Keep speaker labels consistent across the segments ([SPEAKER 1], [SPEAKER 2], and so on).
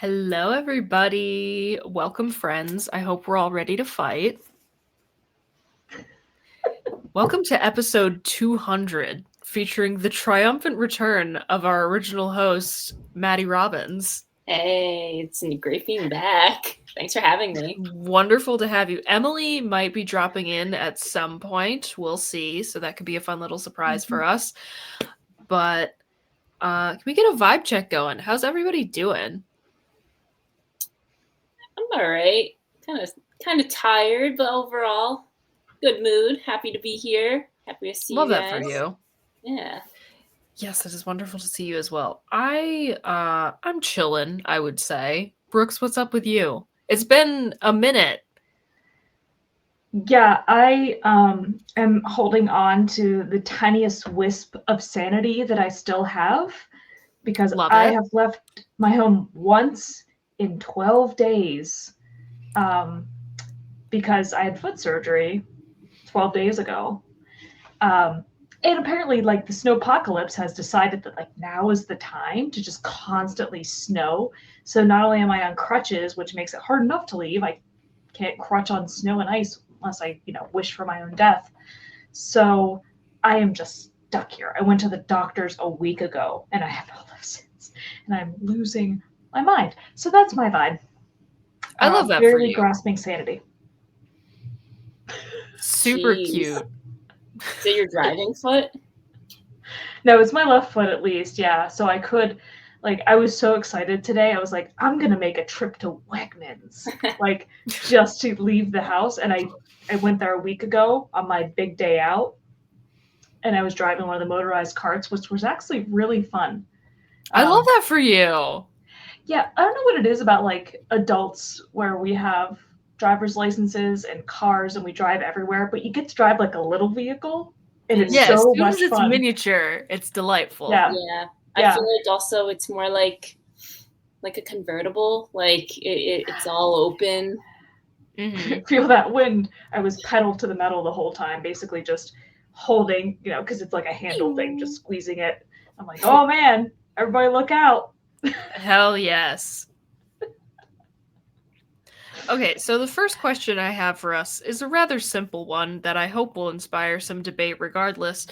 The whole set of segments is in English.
[SPEAKER 1] Hello, everybody. Welcome, friends. I hope we're all ready to fight. Welcome to episode 200, featuring the triumphant return of our original host, Maddie Robbins.
[SPEAKER 2] Hey, it's great being back. Thanks for having me.
[SPEAKER 1] Wonderful to have you. Emily might be dropping in at some point. We'll see. So that could be a fun little surprise for us. But can we get a vibe check going? How's everybody doing?
[SPEAKER 2] I'm all right. Kind of tired, but overall, good mood. Happy to be here. Happy to see
[SPEAKER 1] Love
[SPEAKER 2] you
[SPEAKER 1] that
[SPEAKER 2] guys.
[SPEAKER 1] for you.
[SPEAKER 2] Yeah.
[SPEAKER 1] Yes, it is wonderful to see you as well. I'm chilling, I would say. Brooks, what's up with you? It's been a minute.
[SPEAKER 3] Yeah, I am holding on to the tiniest wisp of sanity that I still have because
[SPEAKER 1] Love
[SPEAKER 3] I
[SPEAKER 1] it.
[SPEAKER 3] have left my home once in 12 days because I had foot surgery 12 days ago. And apparently, like, the snowpocalypse has decided that, like, now is the time to just constantly snow. So not only am I on crutches, which makes it hard enough to leave, I can't crutch on snow and ice unless I, wish for my own death. So I am just stuck here. I went to the doctors a week ago and I have not left since. And I'm losing my mind. So that's my vibe.
[SPEAKER 1] I love that for
[SPEAKER 3] barely
[SPEAKER 1] you.
[SPEAKER 3] grasping sanity.
[SPEAKER 1] Super
[SPEAKER 2] Jeez.
[SPEAKER 1] cute.
[SPEAKER 2] Is it your driving foot?
[SPEAKER 3] No, it's my left foot at least, yeah. So I could, like, I was so excited today. I was like, I'm gonna make a trip to Wegmans, like, just to leave the house. And I went there a week ago on my big day out, and I was driving one of the motorized carts, which was actually really fun.
[SPEAKER 1] I love that for you.
[SPEAKER 3] Yeah, I don't know what it is about, like, adults where we have driver's licenses and cars and we drive everywhere, but you get to drive like a little vehicle, and it's
[SPEAKER 1] Yeah, as
[SPEAKER 3] so
[SPEAKER 1] soon
[SPEAKER 3] much
[SPEAKER 1] as it's
[SPEAKER 3] fun.
[SPEAKER 1] miniature, it's delightful.
[SPEAKER 3] Yeah.
[SPEAKER 2] I feel like also it's more like a convertible. Like it's all open.
[SPEAKER 1] Mm-hmm.
[SPEAKER 3] Feel that wind. I was pedal to the metal the whole time, basically just holding, because it's like a handle thing, just squeezing it. I'm like, oh man, everybody look out.
[SPEAKER 1] Hell yes. Okay, so the first question I have for us is a rather simple one that I hope will inspire some debate regardless.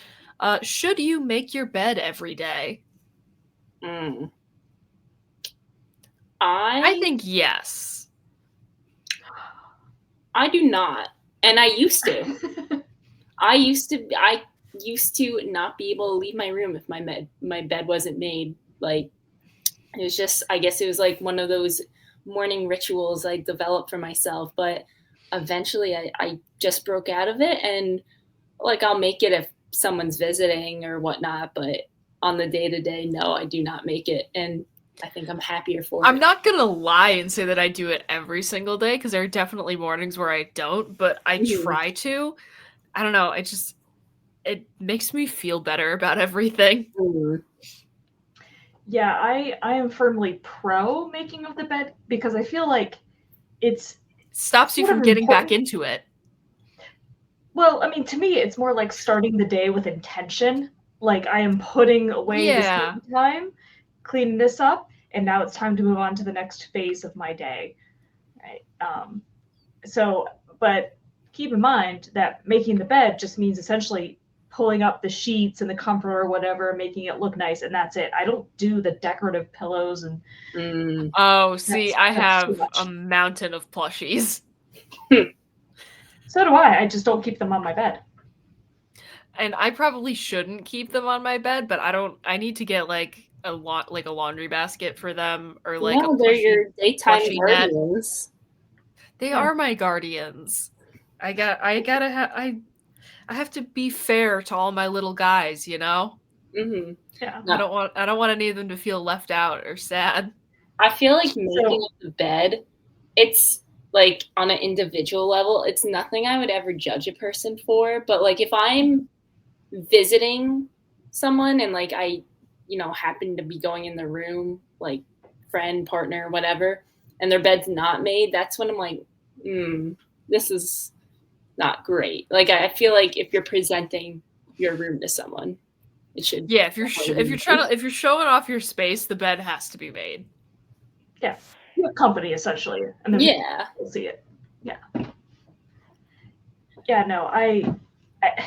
[SPEAKER 1] Should you make your bed every day? I think yes.
[SPEAKER 2] I do not. And I used to. I used to not be able to leave my room if my bed wasn't made. Like, it was just, I guess it was like one of those morning rituals I developed for myself. But eventually I just broke out of it, and like, I'll make it if someone's visiting or whatnot. But on the day-to-day, no, I do not make it. And I think I'm happier for it.
[SPEAKER 1] I'm not gonna lie and say that I do it every single day, because there are definitely mornings where I don't, but I try to. I don't know, it makes me feel better about everything.
[SPEAKER 3] Yeah, I am firmly pro making of the bed because I feel like it
[SPEAKER 1] stops you from getting back into it.
[SPEAKER 3] Well, I mean, to me, it's more like starting the day with intention. Like, I am putting away this time, cleaning this up, and now it's time to move on to the next phase of my day. Right. But keep in mind that making the bed just means essentially pulling up the sheets and the comforter or whatever, making it look nice, and that's it. I don't do the decorative pillows and.
[SPEAKER 1] Oh, see, I have a mountain of plushies.
[SPEAKER 3] So do I. I just don't keep them on my bed.
[SPEAKER 1] And I probably shouldn't keep them on my bed, but I need to get like a laundry basket for them, or like a plushie,
[SPEAKER 2] they're your daytime guardians.
[SPEAKER 1] They are my guardians. I have to be fair to all my little guys, you know?
[SPEAKER 2] Mm-hmm.
[SPEAKER 3] Yeah.
[SPEAKER 1] I don't want any of them to feel left out or sad.
[SPEAKER 2] I feel like making the bed, it's like on an individual level, it's nothing I would ever judge a person for. But like if I'm visiting someone and like I, happen to be going in the room, like friend, partner, whatever, and their bed's not made, that's when I'm like, this is not great. Like I feel like if you're presenting your room to someone, it should.
[SPEAKER 1] Yeah, if you're showing off your space, the bed has to be made.
[SPEAKER 3] Yeah, You have company essentially, and then we'll see it. Yeah. Yeah. No,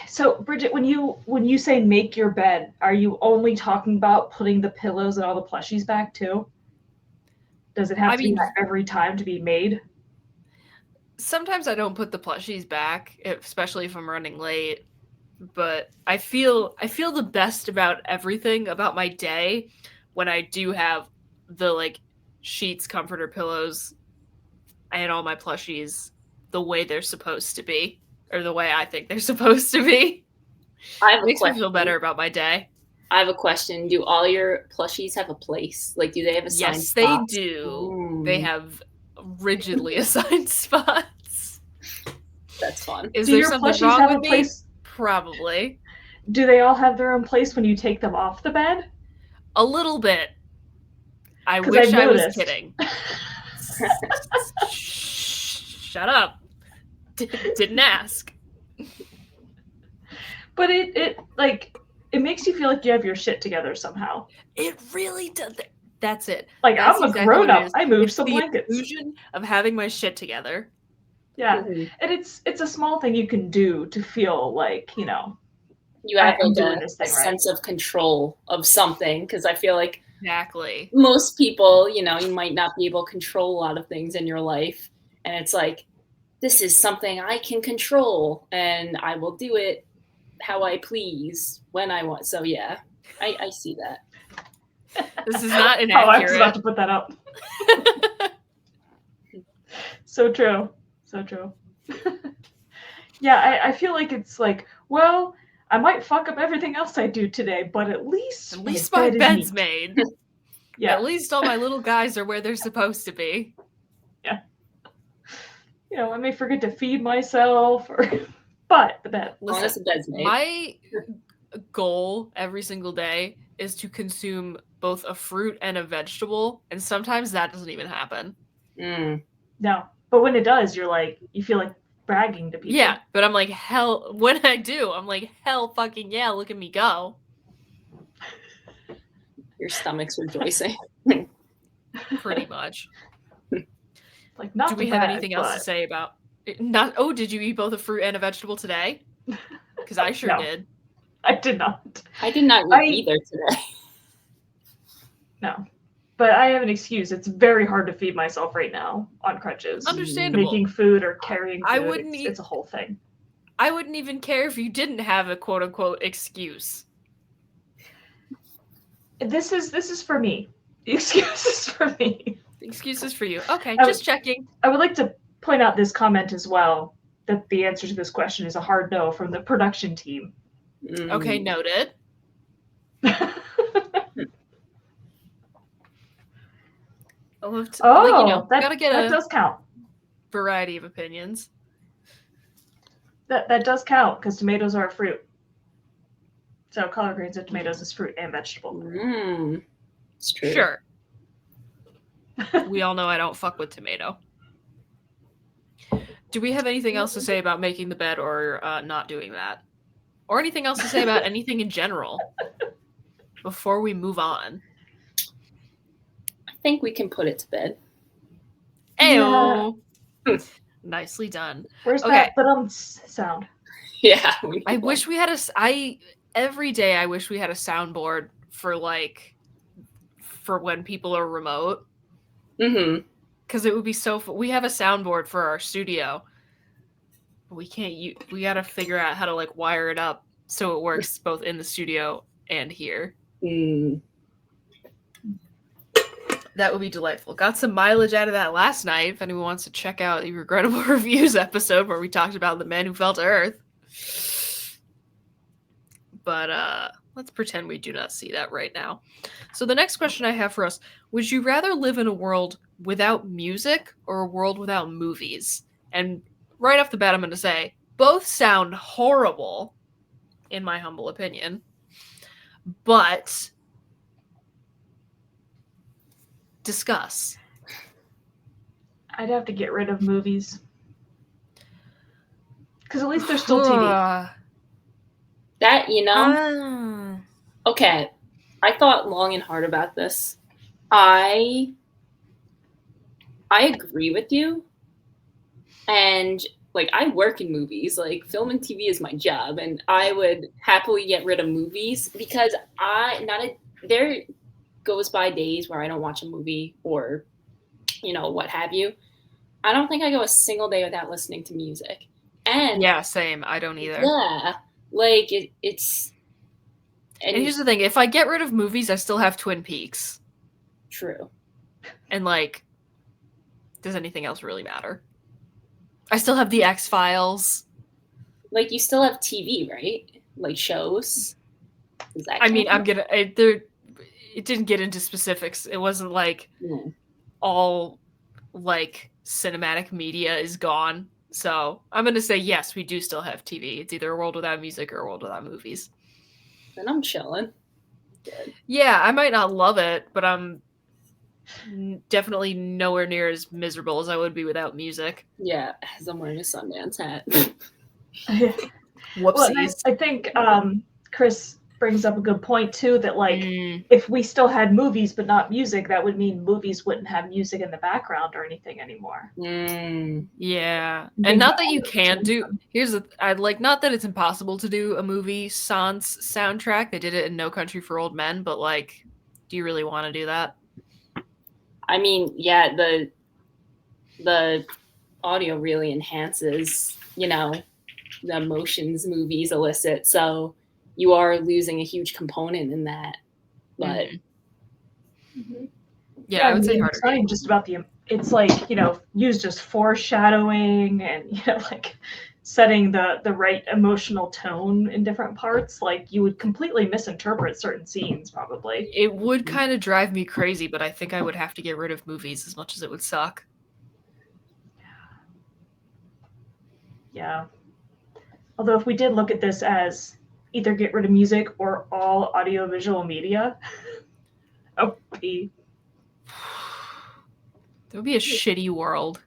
[SPEAKER 3] so Bridget, when you say make your bed, are you only talking about putting the pillows and all the plushies back too? Does it have to be that every time to be made?
[SPEAKER 1] Sometimes I don't put the plushies back, especially if I'm running late. But I feel the best about everything about my day when I do have the like sheets, comforter, pillows, and all my plushies the way they're supposed to be, or the way I think they're supposed to be. It makes me feel better about my day.
[SPEAKER 2] I have a question. Do all your plushies have a place? Like, do they have assigned spots?
[SPEAKER 1] Yes, they do. Ooh. They have rigidly assigned spots.
[SPEAKER 2] That's fun.
[SPEAKER 1] Is there something wrong with me? Probably.
[SPEAKER 3] Do they all have their own place when you take them off the bed?
[SPEAKER 1] A little bit. I wish I was kidding. Shut up. Didn't ask.
[SPEAKER 3] But it makes you feel like you have your shit together somehow.
[SPEAKER 1] It really does. That's it.
[SPEAKER 3] Like, I'm a grown-up. I moved some blankets.
[SPEAKER 1] The illusion of having my shit together.
[SPEAKER 3] Yeah. Mm-hmm. And it's a small thing you can do to feel like, you
[SPEAKER 2] have a sense of control of something, because I feel like
[SPEAKER 1] exactly
[SPEAKER 2] most people, you might not be able to control a lot of things in your life, and it's like, this is something I can control, and I will do it how I please when I want. So yeah, I see that.
[SPEAKER 1] This is not inaccurate.
[SPEAKER 3] I was about to put that up. So true. So true. Yeah, I feel like it's like, well, I might fuck up everything else I do today, but at least
[SPEAKER 1] my bed's made.
[SPEAKER 3] Yeah.
[SPEAKER 1] At least all my little guys are where they're supposed to be.
[SPEAKER 3] Yeah. I may forget to feed myself, but the bed.
[SPEAKER 1] Listen,
[SPEAKER 2] the bed's made.
[SPEAKER 1] My goal every single day is to consume both a fruit and a vegetable, and sometimes that doesn't even happen.
[SPEAKER 3] No, but when it does, you feel like bragging to people.
[SPEAKER 1] Yeah, but I'm like, hell, when I do, I'm like, hell fucking yeah, look at me go.
[SPEAKER 2] Your stomach's rejoicing.
[SPEAKER 1] Pretty much.
[SPEAKER 3] Like, not
[SPEAKER 1] do we have anything else to say about not? Oh, did you eat both a fruit and a vegetable today? Because I sure did.
[SPEAKER 3] I did not.
[SPEAKER 2] I did not eat either today.
[SPEAKER 3] No. But I have an excuse. It's very hard to feed myself right now on crutches.
[SPEAKER 1] Understandable.
[SPEAKER 3] Making food or carrying food,
[SPEAKER 1] I wouldn't
[SPEAKER 3] it's a whole thing.
[SPEAKER 1] I wouldn't even care if you didn't have a quote-unquote excuse.
[SPEAKER 3] This is for me. The excuse is for me.
[SPEAKER 1] The excuse is for you. Okay, just checking.
[SPEAKER 3] I would like to point out this comment as well, that the answer to this question is a hard no from the production team.
[SPEAKER 1] Okay, noted.
[SPEAKER 3] That does count.
[SPEAKER 1] Variety of opinions.
[SPEAKER 3] That does count, because tomatoes are a fruit. So collard greens and tomatoes is fruit and vegetable.
[SPEAKER 2] It's true.
[SPEAKER 1] Sure. We all know I don't fuck with tomato. Do we have anything else to say about making the bed or not doing that? Or anything else to say about anything in general before we move on?
[SPEAKER 2] I think we can put it to bed.
[SPEAKER 1] Ayo. Yeah. Nicely done.
[SPEAKER 3] Where's that sound?
[SPEAKER 2] Yeah.
[SPEAKER 1] I wish we had every day I wish we had a soundboard for when people are remote. Because it would be so fun. We have a soundboard for our studio. But we can't we got to figure out how to wire it up so it works both in the studio and here. That would be delightful. Got some mileage out of that last night. If anyone wants to check out the Regrettable Reviews episode where we talked about the man who fell to Earth. But let's pretend we do not see that right now. So the next question I have for us, would you rather live in a world without music or a world without movies? And right off the bat, I'm going to say, both sound horrible, in my humble opinion. But discuss.
[SPEAKER 3] I'd have to get rid of movies. Because at least there's still TV.
[SPEAKER 2] That, okay. I thought long and hard about this. I I agree with you. And like, I work in movies, like film and TV is my job, and I would happily get rid of movies because there goes by days where I don't watch a movie or, what have you. I don't think I go a single day without listening to music. And
[SPEAKER 1] yeah, same. I don't either.
[SPEAKER 2] yeah, like it's.
[SPEAKER 1] And here's the thing: if I get rid of movies, I still have Twin Peaks.
[SPEAKER 2] True.
[SPEAKER 1] And like, does anything else really matter? I still have the X-Files.
[SPEAKER 2] Like, you still have TV, right? Like shows.
[SPEAKER 1] I mean, it didn't get into specifics. It wasn't like all like cinematic media is gone. So I'm gonna say yes, we do still have TV. It's either a world without music or a world without movies.
[SPEAKER 2] Then I'm chilling. Good.
[SPEAKER 1] Yeah, I might not love it, but I'm definitely nowhere near as miserable as I would be without music.
[SPEAKER 2] Yeah, as I'm wearing a Sundance hat.
[SPEAKER 1] Whoopsies.
[SPEAKER 3] Well, I think Chris brings up a good point too, that like if we still had movies but not music, that would mean movies wouldn't have music in the background or anything anymore.
[SPEAKER 1] Yeah, and not that you can't do. Not that it's impossible to do a movie sans soundtrack. They did it in No Country for Old Men, but like, do you really want to do that?
[SPEAKER 2] I mean, yeah, the audio really enhances, the emotions movies elicit. So you are losing a huge component in that. But
[SPEAKER 1] yeah, I would say harder.
[SPEAKER 3] It's not even just about it's like, use just foreshadowing and, like setting the right emotional tone in different parts. Like, you would completely misinterpret certain scenes, probably.
[SPEAKER 1] It would kind of drive me crazy, but I think I would have to get rid of movies as much as it would suck.
[SPEAKER 3] Yeah. Although if we did look at this as either get rid of music or all audiovisual media, that would be
[SPEAKER 1] a shitty world.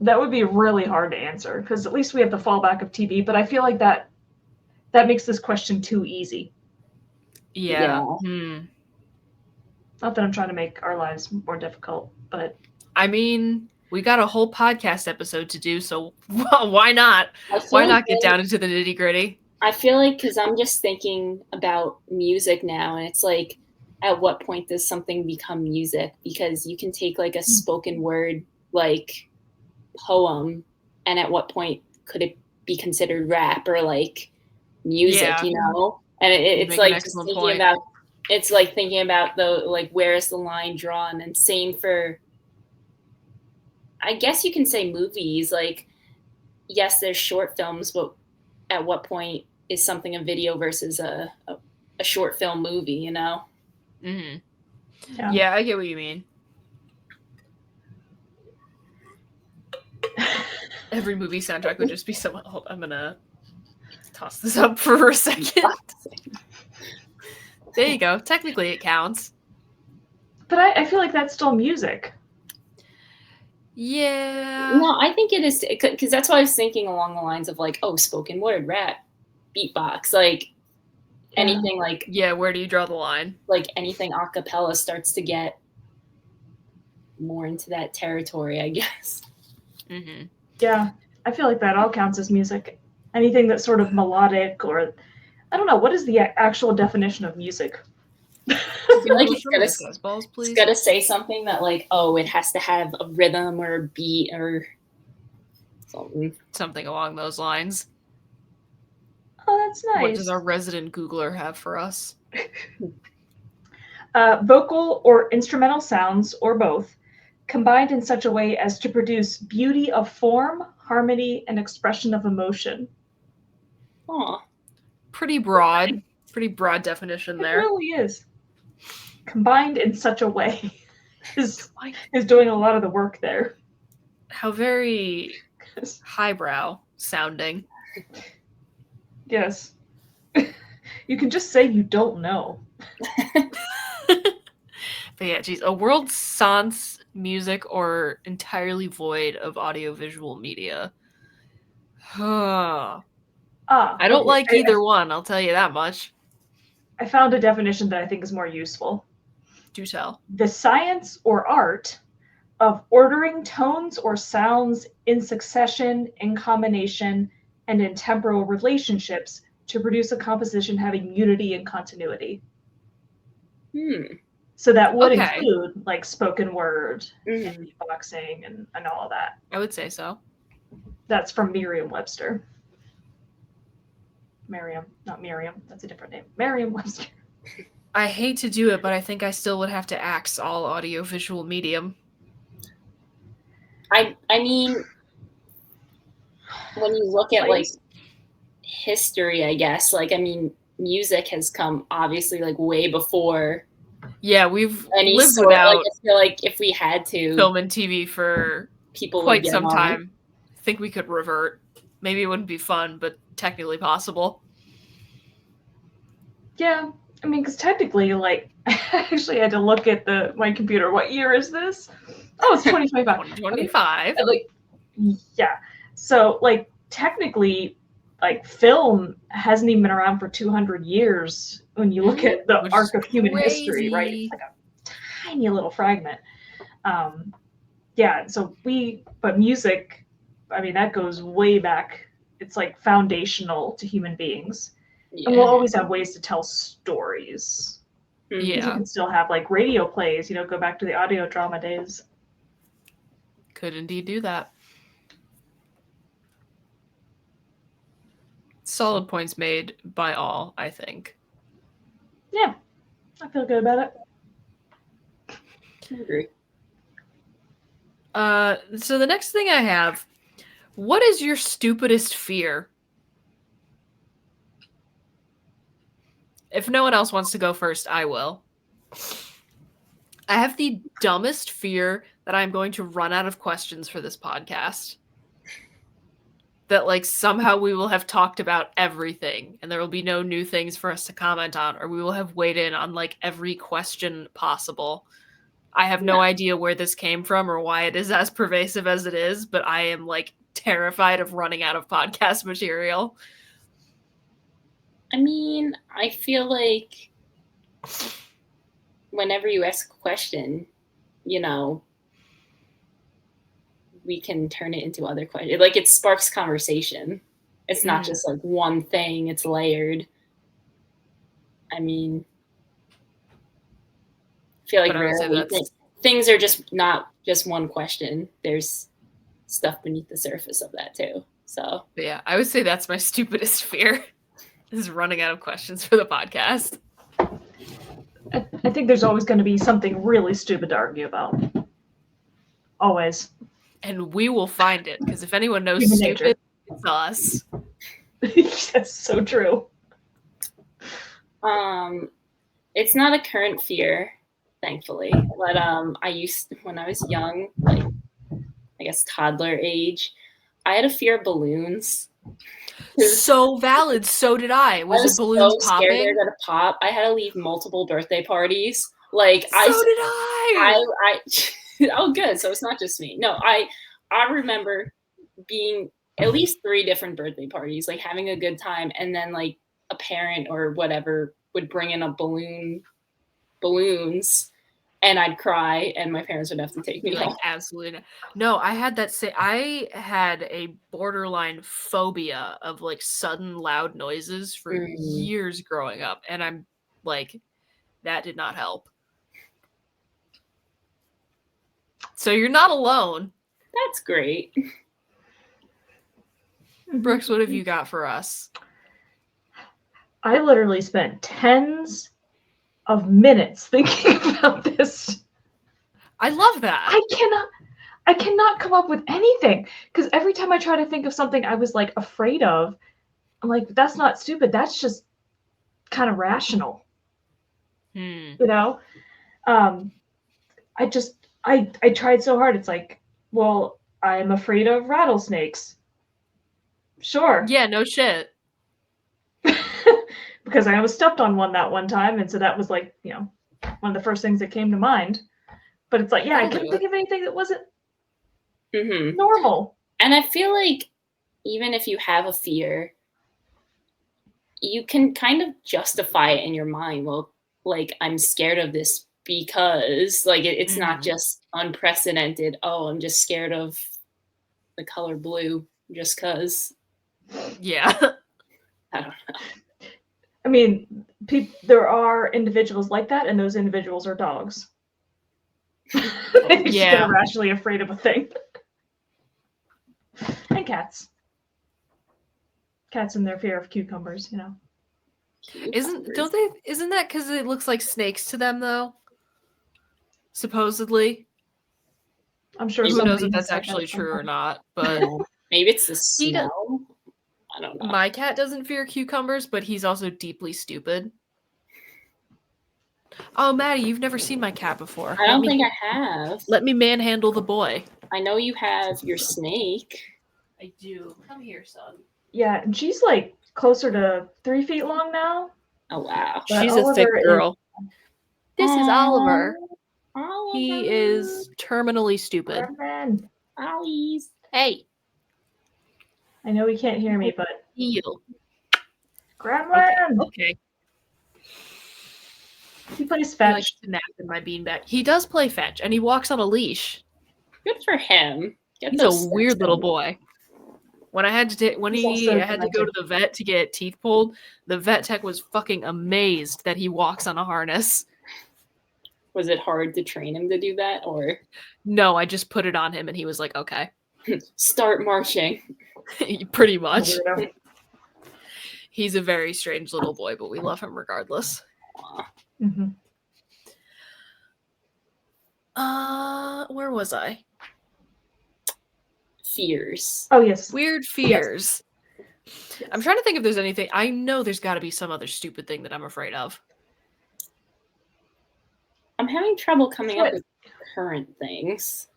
[SPEAKER 3] That would be really hard to answer, because at least we have the fallback of TV, but I feel like that makes this question too easy.
[SPEAKER 1] Yeah.
[SPEAKER 3] Not that I'm trying to make our lives more difficult, but
[SPEAKER 1] I mean, we got a whole podcast episode to do, so why not? Why not get down into the nitty-gritty?
[SPEAKER 2] I feel like, because I'm just thinking about music now, and it's like, at what point does something become music? Because you can take like a spoken word like poem, and at what point could it be considered rap or like music? And it's like just thinking about. It's like thinking about where is the line drawn, and same for. I guess you can say movies. Like, yes, there's short films, but at what point is something a video versus a short film movie?
[SPEAKER 1] Yeah, I get what you mean. Every movie soundtrack would just be someone. Hold, I'm gonna toss this up for a second. There you go. Technically, it counts.
[SPEAKER 3] But I feel like that's still music.
[SPEAKER 2] Yeah. No, I think it is, because that's why I was thinking along the lines of like, spoken word, rap, beatbox, like anything like.
[SPEAKER 1] Yeah, where do you draw the line?
[SPEAKER 2] Like anything a cappella starts to get more into that territory, I guess.
[SPEAKER 3] Yeah, I feel like that all counts as music. Anything that's sort of melodic, or I don't know, what is the actual definition of music?
[SPEAKER 2] I feel like it's gotta say something that like, it has to have a rhythm or a beat or
[SPEAKER 1] something along those lines.
[SPEAKER 3] Oh, that's nice.
[SPEAKER 1] What does our resident Googler have for us?
[SPEAKER 3] Vocal or instrumental sounds, or both, combined in such a way as to produce beauty of form, harmony, and expression of emotion.
[SPEAKER 1] Pretty broad definition there.
[SPEAKER 3] It really is. Combined in such a way is doing a lot of the work there.
[SPEAKER 1] How very highbrow sounding.
[SPEAKER 3] Yes. You can just say you don't know.
[SPEAKER 1] But yeah, geez, a world sans music or entirely void of audiovisual media. I don't like either one, I'll tell you that much.
[SPEAKER 3] I found a definition that I think is more useful.
[SPEAKER 1] Do tell.
[SPEAKER 3] The science or art of ordering tones or sounds in succession, in combination, and in temporal relationships to produce a composition having unity and continuity. So that would include like spoken word and beatboxing and all of that.
[SPEAKER 1] I would say so.
[SPEAKER 3] That's from Merriam-Webster. Not Miriam. That's a different name. Merriam-Webster.
[SPEAKER 1] I hate to do it, but I think I still would have to axe all audiovisual medium.
[SPEAKER 2] I mean, when you look at like history, I guess, like, I mean, music has come obviously like way before.
[SPEAKER 1] Yeah, we've
[SPEAKER 2] any
[SPEAKER 1] lived
[SPEAKER 2] sort,
[SPEAKER 1] without
[SPEAKER 2] like, I feel like if we had to
[SPEAKER 1] film and TV for
[SPEAKER 2] people
[SPEAKER 1] quite some time, I think we could revert. Maybe it wouldn't be fun, but technically possible.
[SPEAKER 3] Yeah, I mean, because technically, like, I actually had to look at my computer. What year is this? Oh, it's 2025.
[SPEAKER 1] 2025.
[SPEAKER 3] Like, yeah. So, like, technically, like, film hasn't even been around for 200 years when you look at the arc of human history, right? It's like a tiny little fragment. Yeah, so but music, I mean, that goes way back. It's like foundational to human beings. Yeah. And we'll always have ways to tell stories.
[SPEAKER 1] Yeah.
[SPEAKER 3] You can still have like radio plays, go back to the audio drama days.
[SPEAKER 1] Could indeed do that. Solid points made by all, I think.
[SPEAKER 3] Yeah, I feel good about it.
[SPEAKER 2] I agree.
[SPEAKER 1] So the next thing I have, what is your stupidest fear? If no one else wants to go first, I will. I have the dumbest fear that I'm going to run out of questions for this podcast. That, like, somehow we will have talked about everything and there will be no new things for us to comment on, or we will have weighed in on, like, every question possible. I have no idea where this came from or why it is as pervasive as it is, but I am, like, terrified of running out of podcast material.
[SPEAKER 2] I mean, I feel like whenever you ask a question, we can turn it into other questions. Like, it sparks conversation. It's not just like one thing, it's layered. I mean, I feel like rarely things are just not just one question. There's stuff beneath the surface of that too. So
[SPEAKER 1] yeah, I would say that's my stupidest fear. Is running out of questions for the podcast.
[SPEAKER 3] I think there's always going to be something really stupid to argue about. Always.
[SPEAKER 1] And we will find it, because if anyone knows stupid, it's us.
[SPEAKER 3] That's so true.
[SPEAKER 2] It's not a current fear, thankfully, but when I was young, like, I guess toddler age, I had a fear of balloons.
[SPEAKER 1] So valid. So did I. Was the balloons
[SPEAKER 2] so
[SPEAKER 1] popping?
[SPEAKER 2] Scared they were gonna pop. I had to leave multiple birthday parties. Like,
[SPEAKER 1] so did I.
[SPEAKER 2] Oh, good. So it's not just me. No, I remember being at least 3 different birthday parties, like having a good time, and then like a parent or whatever would bring in a balloons. And I'd cry, and my parents would have to take me home.
[SPEAKER 1] Absolutely not. No, I had that. I had a borderline phobia of like sudden loud noises for years growing up, and I'm like, that did not help. So you're not alone.
[SPEAKER 2] That's great.
[SPEAKER 1] Brooks, what have you got for us?
[SPEAKER 3] I literally spent tens of minutes thinking about this.
[SPEAKER 1] I love that.
[SPEAKER 3] I cannot come up with anything, because every time I try to think of something I was like afraid of, I'm like, that's not stupid. That's just kind of rational. I tried so hard. It's like, well, I'm afraid of rattlesnakes. Sure.
[SPEAKER 1] Yeah, no shit.
[SPEAKER 3] Because I was stepped on one that one time, and so that was like, one of the first things that came to mind. But it's like, I couldn't think of anything that wasn't normal.
[SPEAKER 2] And I feel like even if you have a fear, you can kind of justify it in your mind. Well, like, I'm scared of this because like it's not
[SPEAKER 1] Mhm.
[SPEAKER 2] just unprecedented. Oh, I'm just scared of the color blue just because.
[SPEAKER 1] Yeah.
[SPEAKER 2] I don't know.
[SPEAKER 3] I mean, there are individuals like that, and those individuals are dogs. They just get
[SPEAKER 1] Yeah.
[SPEAKER 3] irrationally afraid of a thing. And cats. Cats and their fear of cucumbers, you know.
[SPEAKER 1] Isn't that because it looks like snakes to them though? Supposedly.
[SPEAKER 3] I'm sure
[SPEAKER 1] Who knows
[SPEAKER 3] somebody
[SPEAKER 1] if
[SPEAKER 3] has
[SPEAKER 1] that's
[SPEAKER 3] said
[SPEAKER 1] actually
[SPEAKER 3] that
[SPEAKER 1] true or
[SPEAKER 3] somewhere.
[SPEAKER 1] not, but
[SPEAKER 2] Yeah. Maybe it's the
[SPEAKER 1] He does-
[SPEAKER 2] smell. I don't know.
[SPEAKER 1] my cat doesn't fear cucumbers, but he's also deeply stupid. Oh, Maddie, you've never seen my cat before.
[SPEAKER 2] I don't think I have.
[SPEAKER 1] Let me manhandle the boy.
[SPEAKER 2] I know you have your snake.
[SPEAKER 1] I do. Come here, son.
[SPEAKER 3] Yeah, and she's like closer to 3 feet long now.
[SPEAKER 2] Oh wow.
[SPEAKER 3] But
[SPEAKER 1] She's a thick
[SPEAKER 3] Oliver is-
[SPEAKER 1] girl. This is Oliver.
[SPEAKER 2] Oliver.
[SPEAKER 1] He is terminally stupid.
[SPEAKER 3] Gremlin.
[SPEAKER 2] Ollies.
[SPEAKER 1] Hey,
[SPEAKER 3] I know he can't hear me, but
[SPEAKER 1] heel.
[SPEAKER 3] Gremlin.
[SPEAKER 1] Okay.
[SPEAKER 3] He plays
[SPEAKER 1] He likes
[SPEAKER 3] fetch.
[SPEAKER 1] to nap in my beanbag. He does play fetch, and he walks on a leash.
[SPEAKER 2] Good for him. Get
[SPEAKER 1] He's
[SPEAKER 2] those
[SPEAKER 1] a weird
[SPEAKER 2] steps
[SPEAKER 1] little
[SPEAKER 2] in.
[SPEAKER 1] boy. When I had to
[SPEAKER 3] He's also
[SPEAKER 1] had to go to
[SPEAKER 3] demented.
[SPEAKER 1] the vet to get teeth pulled, the vet tech was fucking amazed that he walks on a harness.
[SPEAKER 2] Was it hard to train him to do that, or
[SPEAKER 1] No, I just put it on him, and he was like, "Okay."
[SPEAKER 2] start marching?
[SPEAKER 1] Pretty much.
[SPEAKER 3] Weirdo.
[SPEAKER 1] He's a very strange little boy, but we love him regardless.
[SPEAKER 3] Mm-hmm.
[SPEAKER 1] Where was I?
[SPEAKER 2] Fears.
[SPEAKER 3] Oh yes.
[SPEAKER 1] Weird fears. I'm trying to think if there's anything. I know there's got to be some other stupid thing that I'm afraid of.
[SPEAKER 2] I'm having trouble coming up with current things.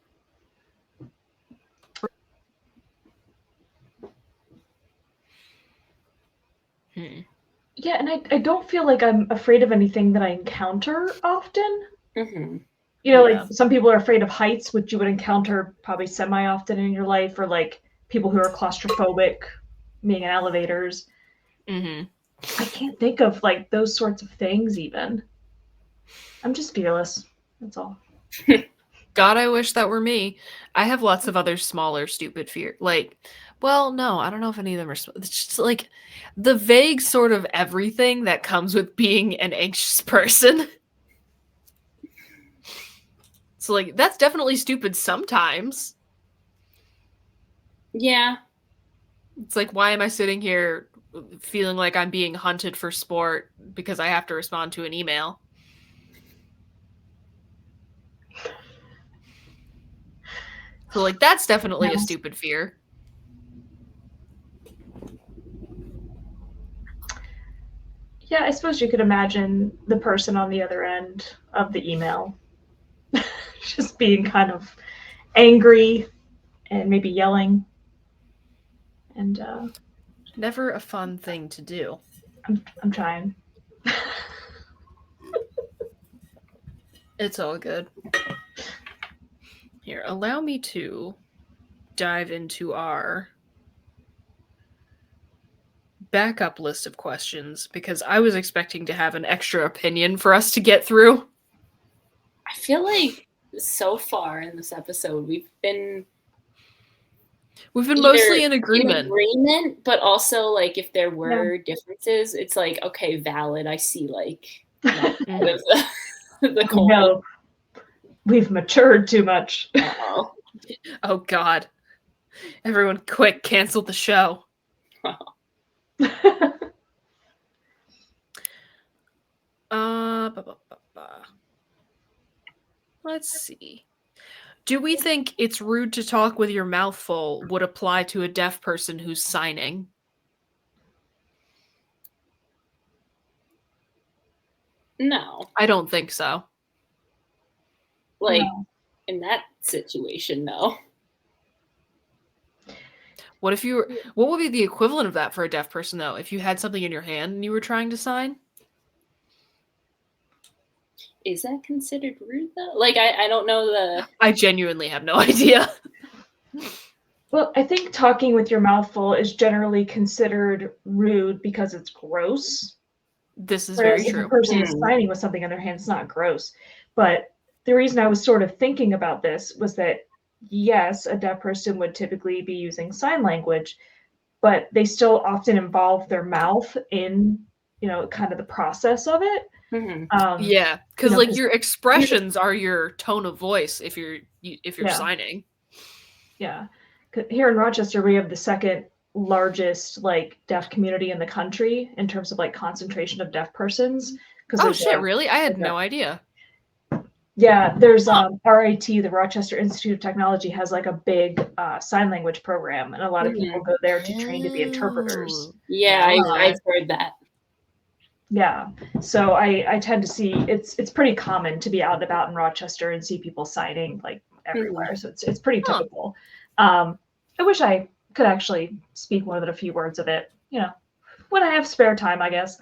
[SPEAKER 3] Yeah, and I don't feel like I'm afraid of anything that I encounter often.
[SPEAKER 2] Mm-hmm.
[SPEAKER 3] You know,
[SPEAKER 1] Yeah.
[SPEAKER 3] like some people are afraid of heights, which you would encounter probably semi-often in your life, or like people who are claustrophobic, being in elevators.
[SPEAKER 1] Mm-hmm.
[SPEAKER 3] I can't think of like those sorts of things even. I'm just fearless. That's all.
[SPEAKER 1] God, I wish that were me. I have lots of other smaller, stupid fear. Like, well, no, I don't know if any of them are. It's just like the vague sort of everything that comes with being an anxious person. So, like, that's definitely stupid sometimes.
[SPEAKER 2] Yeah.
[SPEAKER 1] It's like, why am I sitting here feeling like I'm being hunted for sport because I have to respond to an email? So, like, that's definitely a stupid fear.
[SPEAKER 3] Yeah, I suppose you could imagine the person on the other end of the email just being kind of angry and maybe yelling. And
[SPEAKER 1] Never a fun thing to do.
[SPEAKER 3] I'm trying.
[SPEAKER 1] It's all good. Here, allow me to dive into our backup list of questions because I was expecting to have an extra opinion for us to get through.
[SPEAKER 2] I feel like so far in this episode we've been
[SPEAKER 1] mostly in agreement.
[SPEAKER 2] But also like if there were differences, it's like, okay, valid. I see like the coin.
[SPEAKER 3] No, we've matured too much.
[SPEAKER 2] Uh-oh.
[SPEAKER 1] Oh God. Everyone quick, cancel the show. Let's see. Do we think it's rude to talk with your mouth full would apply to a deaf person who's signing?
[SPEAKER 2] No.
[SPEAKER 1] I don't think so.
[SPEAKER 2] Like in that situation, no.
[SPEAKER 1] What would be the equivalent of that for a deaf person though? If you had something in your hand and you were trying to sign?
[SPEAKER 2] Is that considered rude though? Like I don't know
[SPEAKER 1] I genuinely have no idea.
[SPEAKER 3] Well, I think talking with your mouth full is generally considered rude because it's gross.
[SPEAKER 1] This is
[SPEAKER 3] Whereas
[SPEAKER 1] very
[SPEAKER 3] if a
[SPEAKER 1] true.
[SPEAKER 3] person is signing with something in their hand, it's not gross. But the reason I was sort of thinking about this was that, yes, a deaf person would typically be using sign language, but they still often involve their mouth in, kind of the process of it.
[SPEAKER 1] Yeah, because
[SPEAKER 3] you know,
[SPEAKER 1] like
[SPEAKER 3] 'cause
[SPEAKER 1] your expressions are your tone of voice if you're
[SPEAKER 3] Yeah.
[SPEAKER 1] signing.
[SPEAKER 3] Yeah. Here in Rochester, we have the second largest like deaf community in the country in terms of like concentration of deaf persons.
[SPEAKER 1] Oh shit, really? I had no idea.
[SPEAKER 3] Yeah, there's RIT, the Rochester Institute of Technology, has like a big sign language program, and a lot of people go there to train to be interpreters.
[SPEAKER 2] Yeah, I've heard that.
[SPEAKER 3] Yeah, so I tend to see it's pretty common to be out and about in Rochester and see people signing like everywhere. So it's pretty typical. I wish I could actually speak more than a few words of it, when I have spare time, I guess.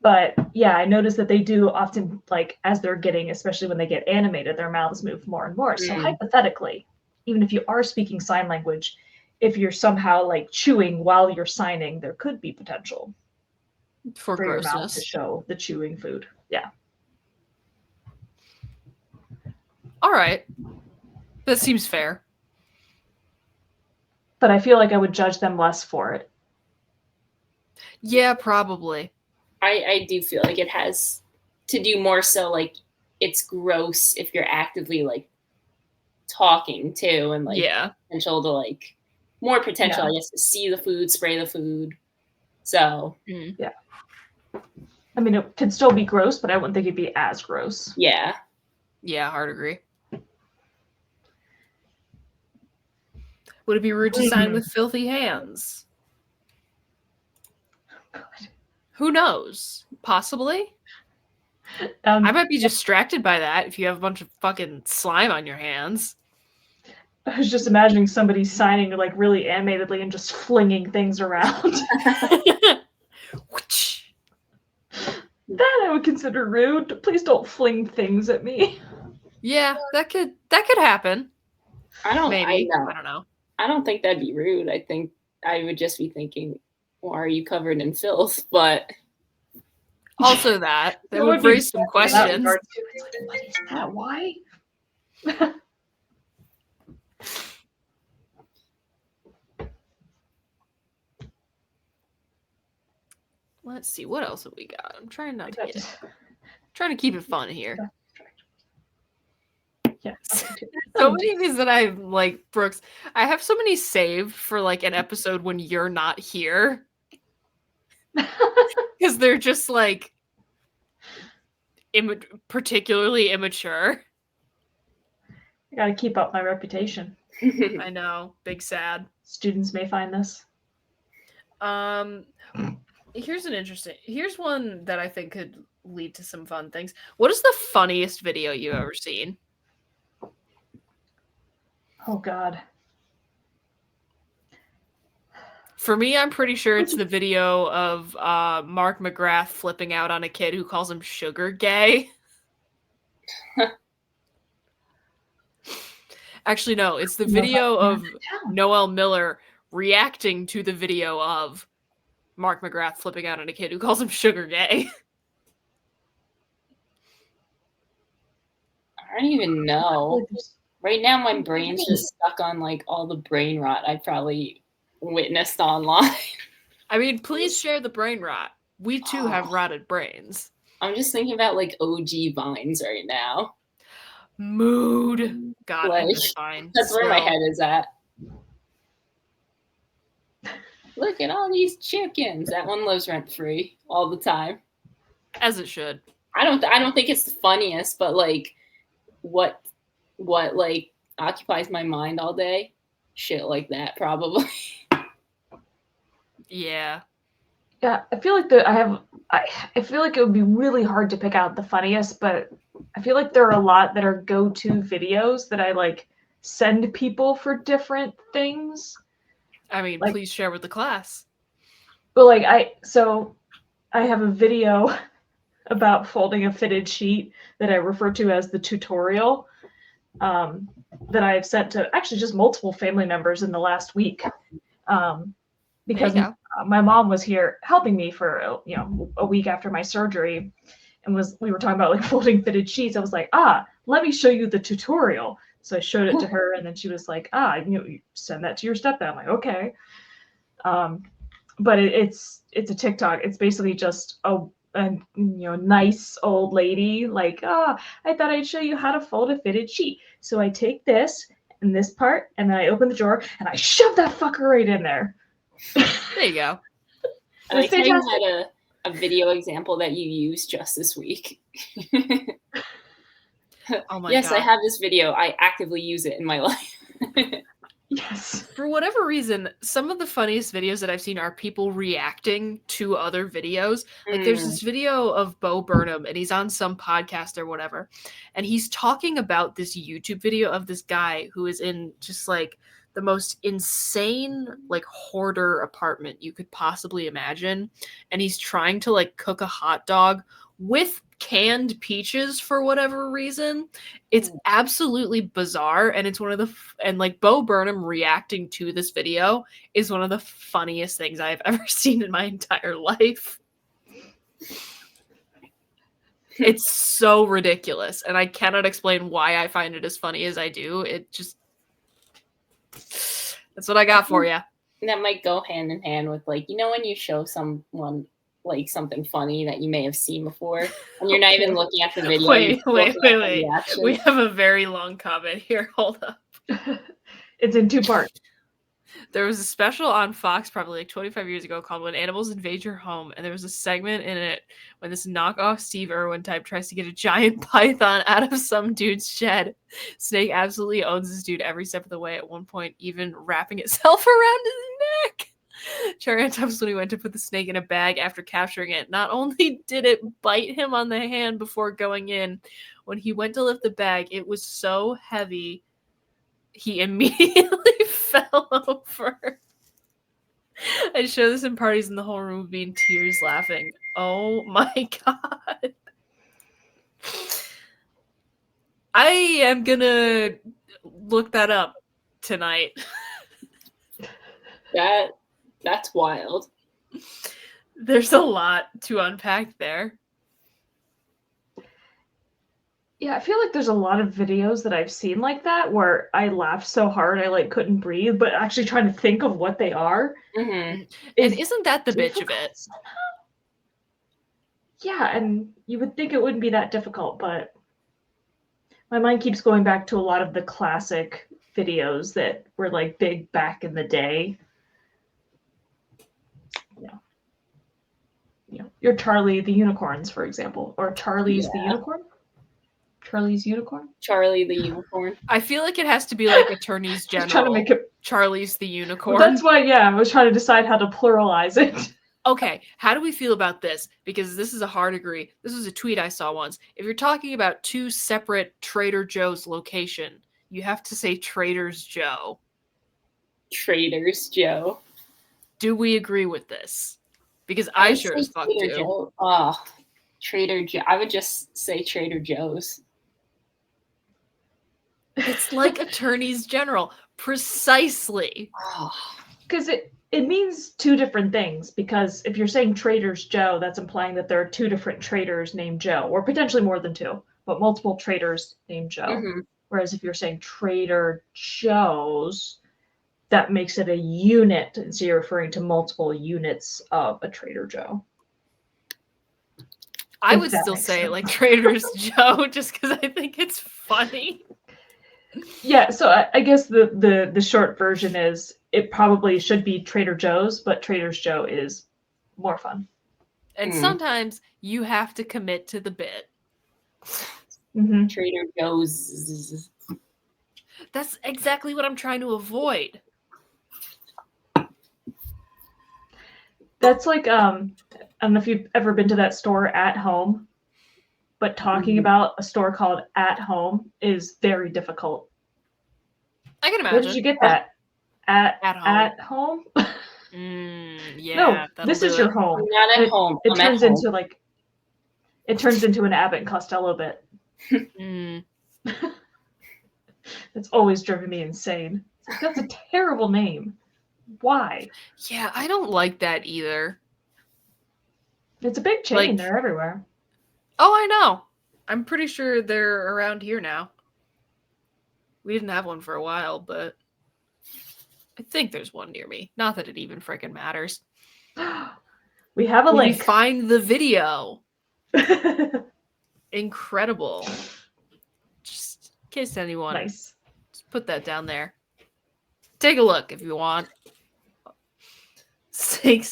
[SPEAKER 3] But yeah, I noticed that they do often, like, as they're getting, especially when they get animated, their mouths move more and more. So hypothetically, even if you are speaking sign language, if you're somehow like chewing while you're signing, there could be potential
[SPEAKER 1] for
[SPEAKER 3] your mouth to
[SPEAKER 1] grossness.
[SPEAKER 3] show the chewing food. Yeah.
[SPEAKER 1] All right. That seems fair.
[SPEAKER 3] But I feel like I would judge them less for it.
[SPEAKER 1] Yeah, probably.
[SPEAKER 2] I do feel like it has to do more so like it's gross if you're actively like talking too, and like potential to like more potential, I guess, to see the food, spray the food. So
[SPEAKER 3] yeah. I mean, it could still be gross, but I wouldn't think it'd be as gross.
[SPEAKER 2] Yeah.
[SPEAKER 1] Yeah, hard agree. Would it be rude to sign with filthy hands?
[SPEAKER 3] God.
[SPEAKER 1] Who knows? Possibly. I might be distracted by that if you have a bunch of fucking slime on your hands.
[SPEAKER 3] I was just imagining somebody signing like really animatedly and just flinging things around. That I would consider rude. Please don't fling things at me.
[SPEAKER 1] Yeah, that could happen.
[SPEAKER 2] I don't
[SPEAKER 1] know.
[SPEAKER 2] I don't think that'd be rude. I think I would just be thinking, why are you covered in filth? But
[SPEAKER 1] also that would raise some questions.
[SPEAKER 3] What is that? Why?
[SPEAKER 1] Let's see, what else have we got? I'm trying trying to keep it fun here.
[SPEAKER 3] Yeah.
[SPEAKER 1] So many of these that I've like, Brooks, I have so many saved for like an episode when you're not here. Because they're just like particularly immature.
[SPEAKER 3] I gotta keep up my reputation.
[SPEAKER 1] I know. Big sad.
[SPEAKER 3] Students may find this.
[SPEAKER 1] Here's one that I think could lead to some fun things. What is the funniest video you've ever seen?
[SPEAKER 3] Oh God.
[SPEAKER 1] For me, I'm pretty sure it's the video of Mark McGrath flipping out on a kid who calls him sugar gay. Actually, no, it's the video of Noel Miller reacting to the video of Mark McGrath flipping out on a kid who calls him sugar gay.
[SPEAKER 2] I don't even know. Right now, my brain's just stuck on like all the brain rot I probably witnessed online.
[SPEAKER 1] I mean, please share the brain rot. We too have rotted brains.
[SPEAKER 2] I'm just thinking about like OG Vines right now.
[SPEAKER 1] Mood. God, like, that's fine.
[SPEAKER 2] That's where my head is at. Look at all these chickens. That one lives rent free all the time.
[SPEAKER 1] As it should.
[SPEAKER 2] I don't think it's the funniest, but like what like occupies my mind all day? Shit like that, probably.
[SPEAKER 1] Yeah.
[SPEAKER 3] Yeah, I feel like I feel like it would be really hard to pick out the funniest, but I feel like there are a lot that are go-to videos that I like send people for different things.
[SPEAKER 1] I mean, like, please share with the class.
[SPEAKER 3] But like I have a video about folding a fitted sheet that I refer to as the tutorial that I've sent to actually just multiple family members in the last week. Because my mom was here helping me for a week after my surgery, and we were talking about like folding fitted sheets. I was like, let me show you the tutorial. So I showed it to her, and then she was like, you send that to your stepdad. I'm like, okay. But it's a TikTok. It's basically just a nice old lady like, I thought I'd show you how to fold a fitted sheet. So I take this and this part, and then I open the drawer and I shove that fucker right in there.
[SPEAKER 1] There you go.
[SPEAKER 2] I like how you had a video example that you used just this week.
[SPEAKER 1] Oh my
[SPEAKER 2] yes,
[SPEAKER 1] God.
[SPEAKER 2] I have this video. I actively use it in my life.
[SPEAKER 3] Yes.
[SPEAKER 1] For whatever reason, some of the funniest videos that I've seen are people reacting to other videos. Like there's this video of Bo Burnham, and he's on some podcast or whatever, and he's talking about this YouTube video of this guy who is in just like the most insane like hoarder apartment you could possibly imagine, and he's trying to like cook a hot dog with canned peaches for whatever reason. It's absolutely bizarre, and it's one of the and like Bo Burnham reacting to this video is one of the funniest things I've ever seen in my entire life. It's so ridiculous, and I cannot explain why I find it as funny as I do. It just that's what I got for you.
[SPEAKER 2] That might go hand in hand with like, when you show someone like something funny that you may have seen before, and you're not even looking at the video.
[SPEAKER 1] Wait. We have a very long comment here. Hold up.
[SPEAKER 3] It's in 2 parts.
[SPEAKER 1] There was a special on Fox probably like 25 years ago called When Animals Invade Your Home, and there was a segment in it when this knockoff Steve Irwin type tries to get a giant python out of some dude's shed. Snake absolutely owns this dude every step of the way, at one point even wrapping itself around his neck. Cherry times when he went to put the snake in a bag after capturing it, not only did it bite him on the hand before going in, when he went to lift the bag, it was so heavy he immediately fell over. I show this in parties and the whole room would be in tears laughing. Oh my God. I am gonna look that up tonight.
[SPEAKER 2] That's wild.
[SPEAKER 1] There's a lot to unpack there.
[SPEAKER 3] Yeah, I feel like there's a lot of videos that I've seen like that where I laughed so hard I like couldn't breathe, but actually trying to think of what they are.
[SPEAKER 1] Mm-hmm. And isn't that the bitch of it?
[SPEAKER 3] Somehow? Yeah, and you would think it wouldn't be that difficult, but my mind keeps going back to a lot of the classic videos that were like big back in the day. Your Charlie the Unicorns, for example, or Charlie's the Unicorn. Charlie's Unicorn?
[SPEAKER 2] Charlie the Unicorn.
[SPEAKER 1] I feel like it has to be like Attorneys General.
[SPEAKER 3] Trying to make it
[SPEAKER 1] Charlie's the Unicorn.
[SPEAKER 3] Well, that's why, I was trying to decide how to pluralize it.
[SPEAKER 1] Okay, how do we feel about this? Because this is a hard agree. This was a tweet I saw once. If you're talking about 2 separate Trader Joe's location, you have to say Trader's Joe.
[SPEAKER 2] Trader's Joe.
[SPEAKER 1] Do we agree with this? Because I sure as fuck do.
[SPEAKER 2] Joe. Oh, Trader Joe. I would just say Trader Joe's.
[SPEAKER 1] It's like Attorneys General. Precisely.
[SPEAKER 3] Because it means 2 different things. Because if you're saying Trader's Joe, that's implying that there are 2 different traders named Joe, or potentially more than 2, but multiple traders named Joe. Mm-hmm. Whereas if you're saying Trader Joe's, that makes it a unit, and so you're referring to multiple units of a Trader Joe.
[SPEAKER 1] I would still say like Trader's Joe, just because I think it's funny.
[SPEAKER 3] Yeah, so I guess the short version is it probably should be Trader Joe's, but Trader's Joe is more fun.
[SPEAKER 1] And sometimes you have to commit to the bit.
[SPEAKER 3] Mm-hmm.
[SPEAKER 2] Trader Joe's.
[SPEAKER 1] That's exactly what I'm trying to avoid.
[SPEAKER 3] That's like, I don't know if you've ever been to that store At Home, but talking about a store called At Home is very difficult.
[SPEAKER 1] I can imagine.
[SPEAKER 3] Where did you get that? At Home? At Home?
[SPEAKER 1] Yeah.
[SPEAKER 3] No, this is your home.
[SPEAKER 2] I'm not at home.
[SPEAKER 3] It turns into like, it turns into an Abbott and Costello bit. It's always driven me insane. That's a terrible name. Why?
[SPEAKER 1] Yeah, I don't like that either.
[SPEAKER 3] It's a big chain.
[SPEAKER 1] Like-
[SPEAKER 3] They're everywhere.
[SPEAKER 1] Oh, I know. I'm pretty sure they're around here now. We didn't have one for a while, but I think there's one near me. Not that it even freaking matters.
[SPEAKER 3] We have a
[SPEAKER 1] We
[SPEAKER 3] link.
[SPEAKER 1] find the video. Incredible. Just in case anyone,
[SPEAKER 3] Nice.
[SPEAKER 1] just put that down there. Take a look if you want. Snake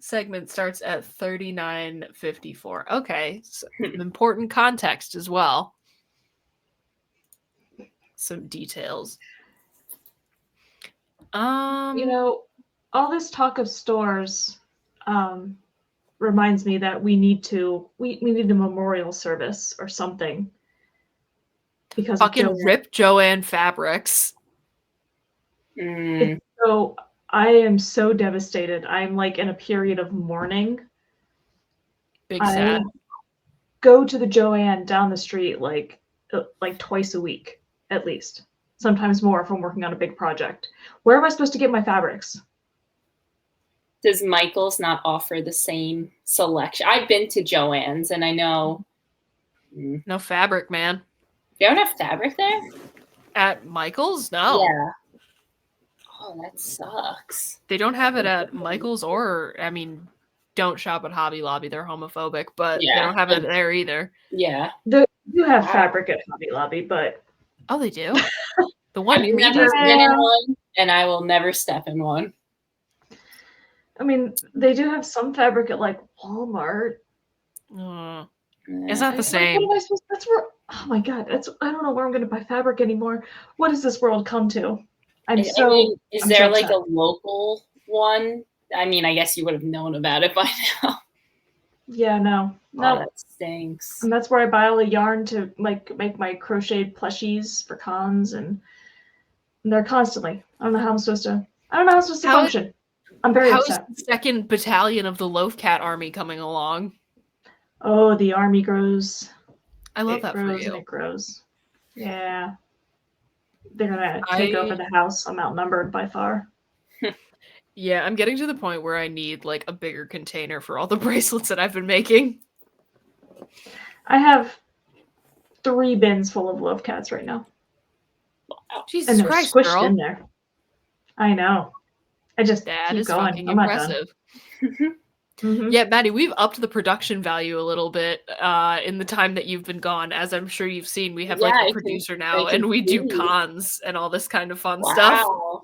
[SPEAKER 1] segment starts at 39:54. Okay, so important context as well. Some details.
[SPEAKER 3] You know, all this talk of stores reminds me that we need a memorial service or something. Because
[SPEAKER 1] fucking rip Joanne fabrics.
[SPEAKER 3] So I am so devastated. I'm like in a period of mourning.
[SPEAKER 1] Big sad.
[SPEAKER 3] I go to the Joanne down the street like twice a week at least. Sometimes more if I'm working on a big project. Where am I supposed to get my fabrics?
[SPEAKER 2] Does Michael's not offer the same selection? I've been to Joann's and I know.
[SPEAKER 1] No fabric, man.
[SPEAKER 2] They don't have fabric there?
[SPEAKER 1] At Michael's? No.
[SPEAKER 2] Yeah. Oh, that sucks.
[SPEAKER 1] They don't have it at Michael's or, I mean, don't shop at Hobby Lobby. They're homophobic, but they don't have it there either.
[SPEAKER 2] Yeah.
[SPEAKER 3] They do have fabric at Hobby Lobby, but...
[SPEAKER 1] Oh, they do? The one
[SPEAKER 2] I've never been in one, and I will never step in one.
[SPEAKER 3] I mean, they do have some fabric at, like, Walmart.
[SPEAKER 1] It's not the same.
[SPEAKER 3] What am I supposed to, that's where, oh my God, I don't know where I'm going to buy fabric anymore. What has this world come to?
[SPEAKER 2] Is there like a local one? I mean, I guess you would have known about it by now.
[SPEAKER 3] Yeah, no.
[SPEAKER 2] Oh, that stinks.
[SPEAKER 3] And that's where I buy all the yarn to like make my crocheted plushies for cons, and they're constantly. I don't know how I'm supposed to function. I'm very upset.
[SPEAKER 1] How is the 2nd Battalion of the Loaf Cat Army coming along?
[SPEAKER 3] Oh, the army grows.
[SPEAKER 1] I love that for you.
[SPEAKER 3] And it grows. Yeah. They're gonna take over the house. I'm outnumbered by far.
[SPEAKER 1] Yeah, I'm getting to the point where I need like a bigger container for all the bracelets that I've been making.
[SPEAKER 3] I have 3 bins full of Loaf Cats right now.
[SPEAKER 1] Wow. Jesus
[SPEAKER 3] and they're
[SPEAKER 1] Christ,
[SPEAKER 3] squished
[SPEAKER 1] girl.
[SPEAKER 3] in there. I know. I just
[SPEAKER 1] that
[SPEAKER 3] keep
[SPEAKER 1] is
[SPEAKER 3] going.
[SPEAKER 1] fucking
[SPEAKER 3] I'm
[SPEAKER 1] impressive. Yeah, Maddie, we've upped the production value a little bit in the time that you've been gone. As I'm sure you've seen, we have like a producer now, and we do cons and all this kind of fun stuff.
[SPEAKER 2] Wow,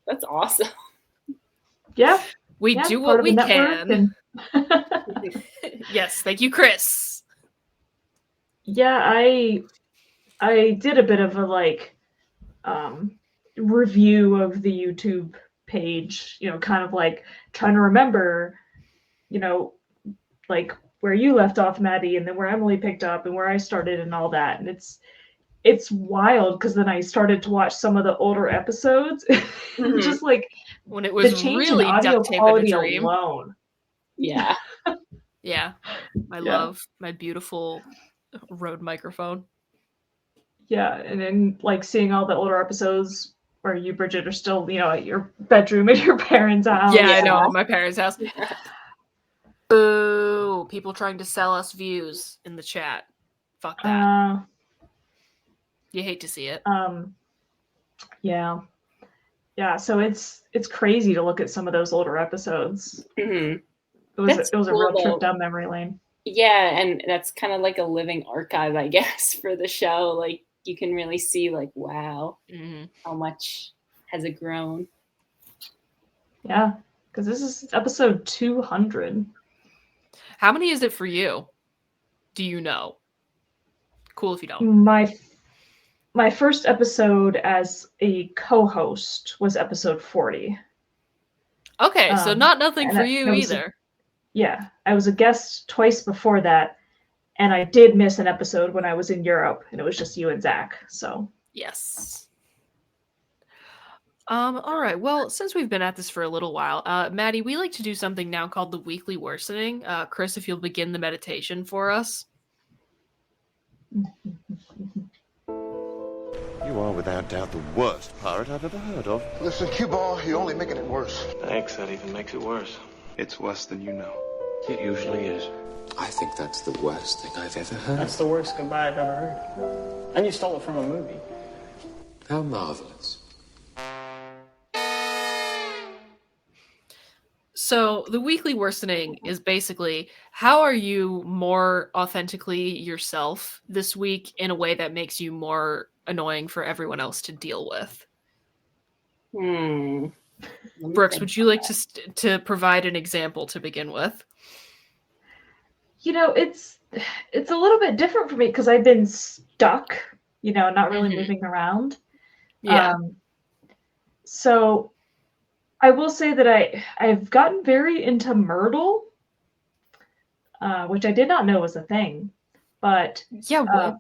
[SPEAKER 2] that's awesome.
[SPEAKER 3] Yeah,
[SPEAKER 1] we do what we can. Yes, thank you, Chris.
[SPEAKER 3] Yeah, I did a bit of a like review of the YouTube page, you know, kind of like trying to remember, you know, like where you left off, Maddie, and then where Emily picked up and where I started and all that. And it's wild because then I started to watch some of the older episodes, just like
[SPEAKER 1] when it was
[SPEAKER 3] the change
[SPEAKER 1] really
[SPEAKER 3] in audio
[SPEAKER 1] duct tape
[SPEAKER 3] quality
[SPEAKER 1] in a dream.
[SPEAKER 3] alone.
[SPEAKER 2] Yeah.
[SPEAKER 1] Yeah. Love my beautiful Rode microphone.
[SPEAKER 3] Yeah, and then like seeing all the older episodes where you, Bridget, are still, you know, at your bedroom at your parents' house.
[SPEAKER 1] Yeah, I know, at my parents' house. Boo! People trying to sell us views in the chat. Fuck that. You hate to see it.
[SPEAKER 3] Yeah. Yeah, so it's crazy to look at some of those older episodes.
[SPEAKER 2] Mm-hmm.
[SPEAKER 3] It was a real trip down memory lane.
[SPEAKER 2] Yeah, and that's kind of like a living archive, I guess, for the show. Like, you can really see, like, wow, how much has it grown. Yeah,
[SPEAKER 3] because this is episode 200.
[SPEAKER 1] How many is it for you? Do you know? Cool if you don't.
[SPEAKER 3] My first episode as a co-host was episode 40.
[SPEAKER 1] Okay, so nothing for you either.
[SPEAKER 3] Yeah, I was a guest twice before that, and I did miss an episode when I was in Europe, and it was just you and Zach. So
[SPEAKER 1] yes. All right. Well, since we've been at this for a little while, Maddie, we like to do something now called the weekly worsening. Chris, if you'll begin the meditation for us.
[SPEAKER 4] You are without doubt the worst pirate I've ever heard of.
[SPEAKER 5] Listen, cue ball, you're only making it worse.
[SPEAKER 6] Thanks, that even makes it worse.
[SPEAKER 7] It's worse than you know.
[SPEAKER 6] It usually is.
[SPEAKER 8] I think that's the worst thing I've ever heard.
[SPEAKER 9] That's the worst goodbye I've ever heard. And you stole it from a movie.
[SPEAKER 8] How marvelous.
[SPEAKER 1] So the weekly worsening is basically, how are you more authentically yourself this week in a way that makes you more annoying for everyone else to deal with? Brooks, would you like to provide an example to begin with?
[SPEAKER 3] You know, it's a little bit different for me because I've been stuck, you know, not really moving around.
[SPEAKER 1] Yeah.
[SPEAKER 3] So I will say that I've gotten very into Myrtle, which I did not know was a thing. But
[SPEAKER 1] yeah,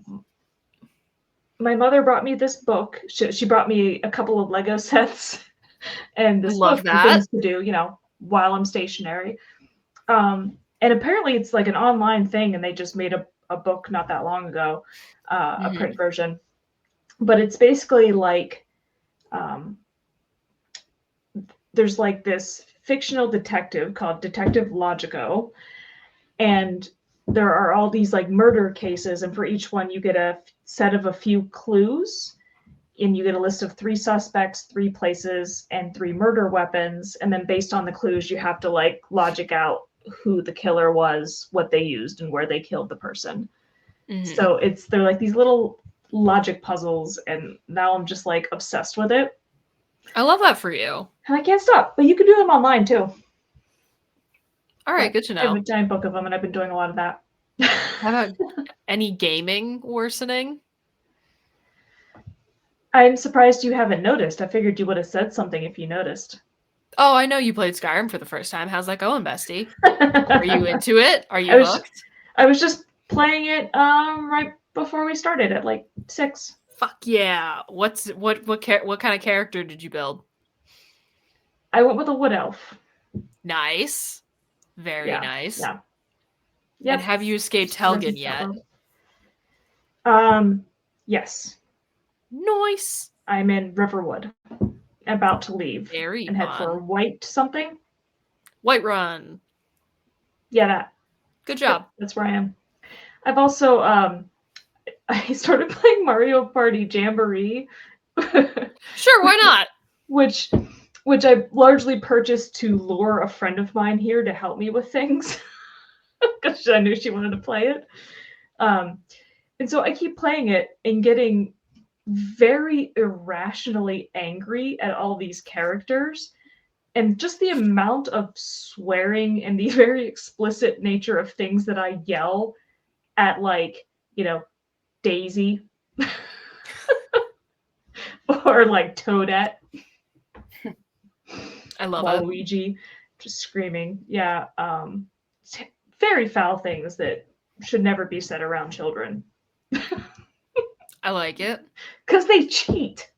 [SPEAKER 3] my mother brought me this book. She brought me a couple of Lego sets and this book for things to do, you know, while I'm stationary. And apparently it's like an online thing, and they just made a book not that long ago, a print version. But it's basically like there's like this fictional detective called Detective Logico, and there are all these like murder cases, and for each one you get a set of a few clues, and you get a list of 3 suspects, 3 places, and 3 murder weapons, and then based on the clues you have to like logic out who the killer was, what they used, and where they killed the person. So they're like these little logic puzzles, and now I'm just like obsessed with it.
[SPEAKER 1] I love that for you.
[SPEAKER 3] And I can't stop. But you can do them online too.
[SPEAKER 1] All right, good to know.
[SPEAKER 3] I have a giant book of them, and I've been doing a lot of that.
[SPEAKER 1] How about any gaming worsening?
[SPEAKER 3] I'm surprised you haven't noticed. I figured you would have said something if you noticed.
[SPEAKER 1] Oh, I know you played Skyrim for the first time. How's that going, bestie? Are you into it? Are you hooked?
[SPEAKER 3] I was just playing it right before we started at like 6.
[SPEAKER 1] Fuck yeah! What kind of character did you build?
[SPEAKER 3] I went with a wood elf.
[SPEAKER 1] Nice, very nice.
[SPEAKER 3] Yeah.
[SPEAKER 1] Yep. And have you escaped Helgen yet?
[SPEAKER 3] Yes.
[SPEAKER 1] Nice.
[SPEAKER 3] I'm in Riverwood, about to leave.
[SPEAKER 1] Very
[SPEAKER 3] and head for White something.
[SPEAKER 1] Whiterun.
[SPEAKER 3] Yeah, that.
[SPEAKER 1] Good job.
[SPEAKER 3] That's where I am. I've also I started playing Mario Party Jamboree.
[SPEAKER 1] Sure, why not?
[SPEAKER 3] which I largely purchased to lure a friend of mine here to help me with things because I knew she wanted to play it. And so I keep playing it and getting very irrationally angry at all these characters, and just the amount of swearing and the very explicit nature of things that I yell at, like, you know, Daisy or like Toadette.
[SPEAKER 1] I love
[SPEAKER 3] Waluigi, just screaming. Yeah, very foul things that should never be said around children.
[SPEAKER 1] I like it.
[SPEAKER 3] Because they cheat.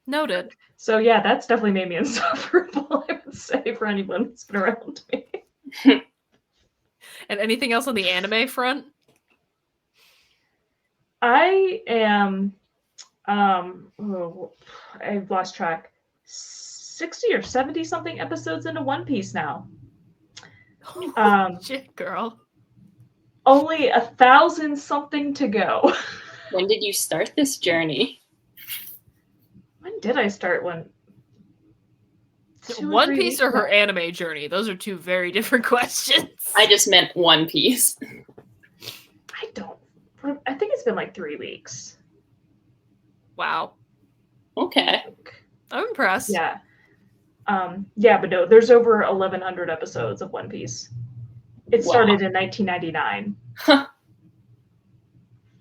[SPEAKER 1] Noted.
[SPEAKER 3] So yeah, that's definitely made me insufferable, I would say, for anyone that's been around me.
[SPEAKER 1] And anything else on the anime front?
[SPEAKER 3] I am, I've lost track, 60 or 70 something episodes into One Piece now.
[SPEAKER 1] Shit, girl.
[SPEAKER 3] Only 1,000 something to go.
[SPEAKER 2] When did you start this journey?
[SPEAKER 3] When did I start one?
[SPEAKER 1] One Piece or her anime journey? Those are 2 very different questions.
[SPEAKER 2] I just meant One Piece.
[SPEAKER 3] I think it's been like 3 weeks.
[SPEAKER 1] Wow.
[SPEAKER 2] Okay.
[SPEAKER 1] I'm impressed.
[SPEAKER 3] Yeah. Yeah, but no, there's over 1,100 episodes of One Piece. It started in 1999.
[SPEAKER 2] Huh.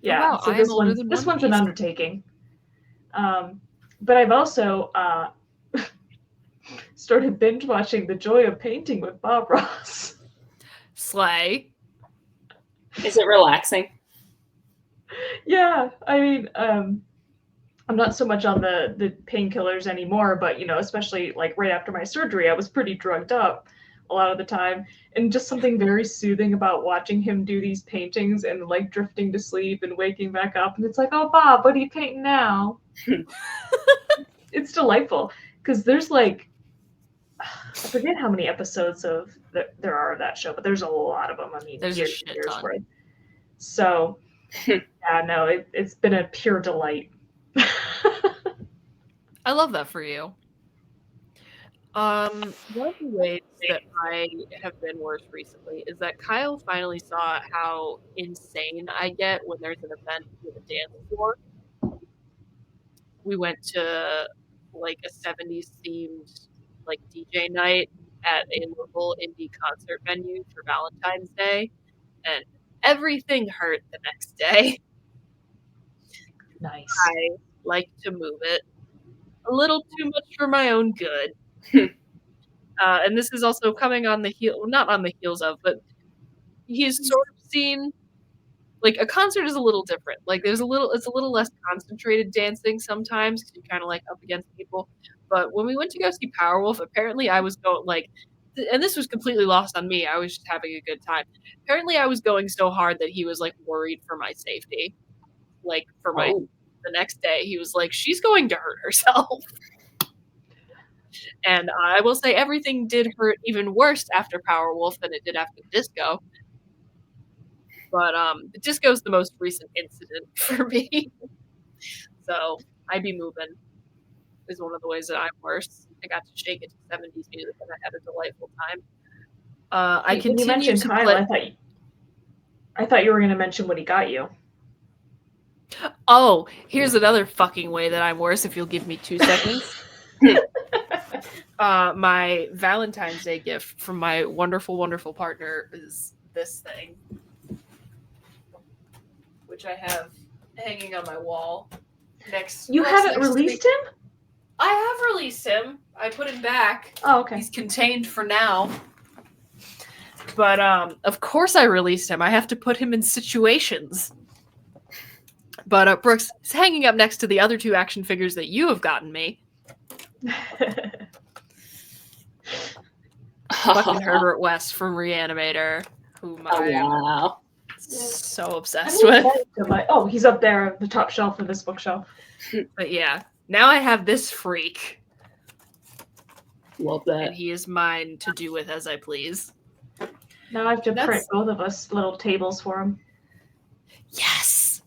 [SPEAKER 3] Yeah,
[SPEAKER 1] wow,
[SPEAKER 3] so this one's an undertaking. But I've also started binge watching The Joy of Painting with Bob Ross.
[SPEAKER 1] Slay.
[SPEAKER 2] Is it relaxing?
[SPEAKER 3] Yeah, I mean, I'm not so much on the painkillers anymore, but, you know, especially like right after my surgery, I was pretty drugged up a lot of the time. And just something very soothing about watching him do these paintings and like drifting to sleep and waking back up. And it's like, oh, Bob, what are you painting now? It's delightful because there's like, I forget how many episodes of there are of that show, but there's a lot of them. I mean,
[SPEAKER 1] There's a
[SPEAKER 3] years,
[SPEAKER 1] shit
[SPEAKER 3] years
[SPEAKER 1] ton.
[SPEAKER 3] worth. So, yeah, no, it's been a pure delight.
[SPEAKER 1] I love that for you. One of the ways that I have been worse recently is that Kyle finally saw how insane I get when there's an event with a dance floor. We went to like a 70s themed like DJ night at a local indie concert venue for Valentine's Day, and everything hurt the next day.
[SPEAKER 3] Nice.
[SPEAKER 1] I like to move it a little too much for my own good. And this is also coming on the not on the heels of, but he's sort of seen, like, a concert is a little different. Like, it's a little less concentrated dancing sometimes because you're kind of like up against people. But when we went to go see Powerwolf, apparently I was going like, and this was completely lost on me. I was just having a good time. Apparently I was going so hard that he was like worried for my safety. Like for the next day, he was like, she's going to hurt herself. And I will say everything did hurt even worse after Powerwolf than it did after Disco. But the Disco is the most recent incident for me. So I be moving is one of the ways that I'm worse. I got to shake it to 70s music and I had a delightful time. I
[SPEAKER 3] When you mentioned Kyle, I thought you were going to mention what he got you.
[SPEAKER 1] Oh, here's another fucking way that I'm worse if you'll give me 2 seconds. My Valentine's Day gift from my wonderful, wonderful partner is this thing, which I have hanging on my wall next.
[SPEAKER 3] You haven't released him?
[SPEAKER 1] I have released him. I put him back.
[SPEAKER 3] Oh, okay.
[SPEAKER 1] He's contained for now. But of course I released him. I have to put him in situations. But Brooks, is hanging up next to the other 2 action figures that you have gotten me. Fucking Herbert West from Reanimator, whom I'm so obsessed with.
[SPEAKER 3] Oh, he's up there on the top shelf of this bookshelf.
[SPEAKER 1] But yeah, now I have this freak.
[SPEAKER 2] Love that.
[SPEAKER 1] And he is mine to do with as I please.
[SPEAKER 3] Now I have to print both of us little tables for him.
[SPEAKER 1] Yes.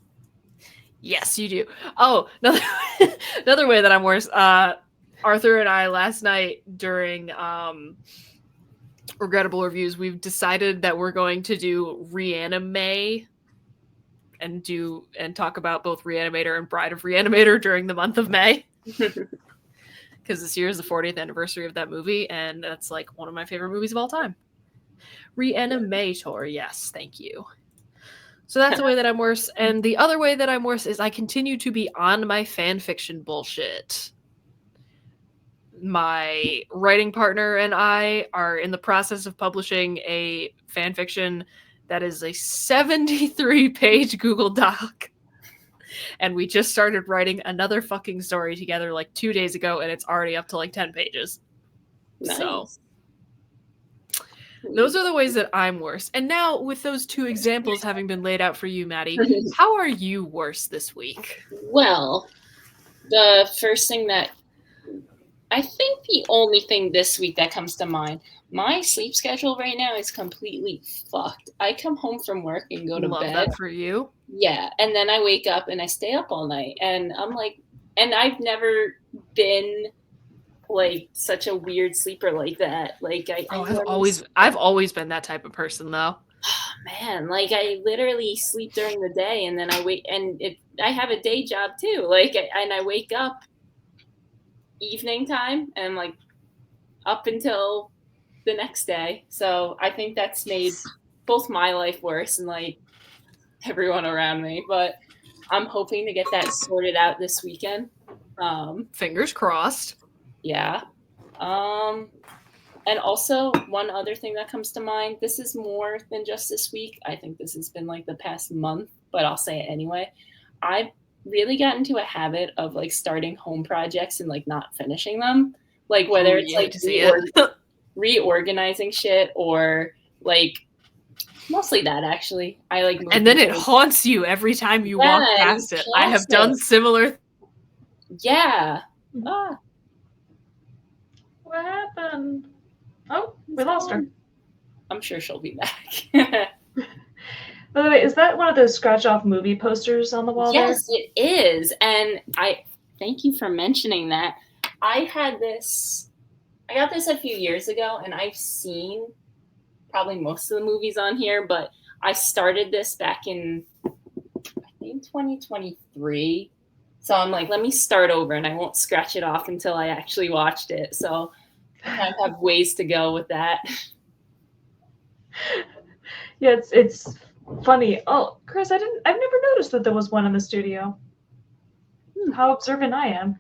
[SPEAKER 1] Yes, you do. Oh, another way that I'm worse. Arthur and I last night during Regrettable Reviews, we've decided that we're going to do Reanimate and talk about both Reanimator and Bride of Reanimator during the month of May. Because this year is the 40th anniversary of that movie, and that's like one of my favorite movies of all time. Reanimator, yes, thank you. So that's the way that I'm worse. And the other way that I'm worse is I continue to be on my fan fiction bullshit. My writing partner and I are in the process of publishing a fan fiction that is a 73-page Google Doc. And we just started writing another fucking story together like 2 days ago, and it's already up to like 10 pages.
[SPEAKER 2] Nice.
[SPEAKER 1] So those are the ways that I'm worse. And now, with those 2 examples having been laid out for you, Maddie, how are you worse this week?
[SPEAKER 2] Well, the first thing that I think the only thing this week that comes to mind, my sleep schedule right now is completely fucked. I come home from work and go to
[SPEAKER 1] Love
[SPEAKER 2] bed.
[SPEAKER 1] that for you.
[SPEAKER 2] Yeah, and then I wake up and I stay up all night, and I'm like, and I've never been like such a weird sleeper like that. Like
[SPEAKER 1] I've always been that type of person though.
[SPEAKER 2] Man, like I literally sleep during the day, and then I wake, and I have a day job too. Like, and I wake up evening time and like up until the next day. So I think that's made both my life worse and like everyone around me. But I'm hoping to get that sorted out this weekend.
[SPEAKER 1] Fingers crossed.
[SPEAKER 2] Yeah. And also one other thing that comes to mind, this is more than just this week. I think this has been like the past month, but I'll say it anyway. I've really got into a habit of like starting home projects and like not finishing them. Like whether it's like reorganizing shit or like mostly that actually. I like
[SPEAKER 1] And then it haunts you every time you walk past it. I have done similar.
[SPEAKER 2] Yeah. Ah.
[SPEAKER 3] What happened? Oh, we lost her.
[SPEAKER 2] I'm sure she'll be back.
[SPEAKER 3] By the way, is that one of those scratch-off movie posters on the wall there?
[SPEAKER 2] Yes, it is. And I thank you for mentioning that. I got this a few years ago, and I've seen probably most of the movies on here, but I started this back in, I think, 2023. So I'm like, let me start over, and I won't scratch it off until I actually watched it. So I kind of have ways to go with that.
[SPEAKER 3] Yeah, it's funny. Oh, Chris, I've never noticed that there was one in the studio. How observant I am.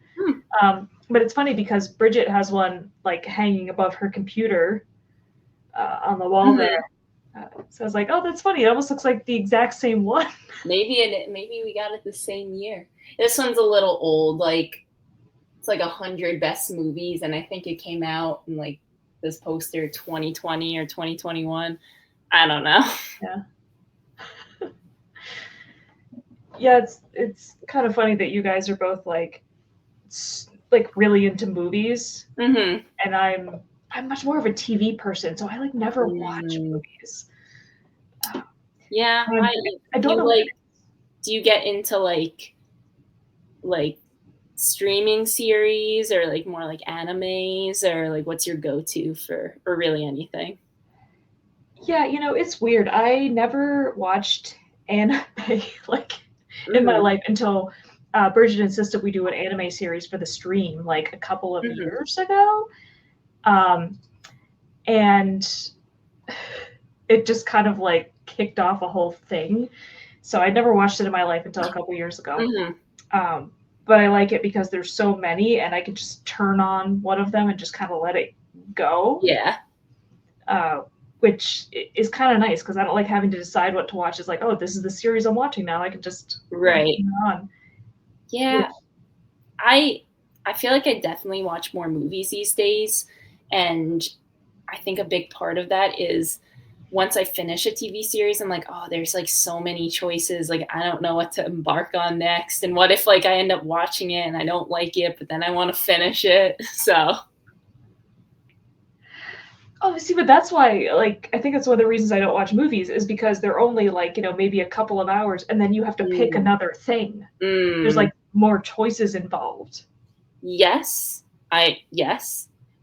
[SPEAKER 3] But it's funny because Bridget has one like hanging above her computer on the wall there. So I was like, oh, that's funny. It almost looks like the exact same one.
[SPEAKER 2] Maybe we got it the same year. This one's a little old. Like it's like 100 best movies, and I think it came out in like this poster 2020 or 2021. I don't know.
[SPEAKER 3] Yeah. Yeah, it's kind of funny that you guys are both like really into movies,
[SPEAKER 2] Mm-hmm.
[SPEAKER 3] and I'm much more of a TV person, so I like never watch movies.
[SPEAKER 2] Yeah,
[SPEAKER 3] I don't know.
[SPEAKER 2] Like, do you get into like streaming series or like more like animes, or like what's your go-to for, or really anything?
[SPEAKER 3] Yeah, it's weird. I never watched anime like in my life until Bridget insisted we do an anime series for the stream like a couple of years ago. And it just kind of like kicked off a whole thing. So I never watched it in my life until a couple years ago. But I like it because there's so many, and I can just turn on one of them and just kind of let it go.
[SPEAKER 2] Yeah.
[SPEAKER 3] Which is kind of nice because I don't like having to decide what to watch. It's like, oh, this is the series I'm watching now. I can just
[SPEAKER 2] right
[SPEAKER 3] turn it on.
[SPEAKER 2] Yeah. I feel like I definitely watch more movies these days, and I think a big part of that is once I finish a TV series, I'm like, oh, there's like so many choices. Like, I don't know what to embark on next. And what if like I end up watching it and I don't like it, but then I want to finish it. So.
[SPEAKER 3] Oh, see, but that's why, like, I think that's one of the reasons I don't watch movies is because they're only like, maybe a couple of hours, and then you have to pick another thing. There's like more choices involved.
[SPEAKER 2] Yes.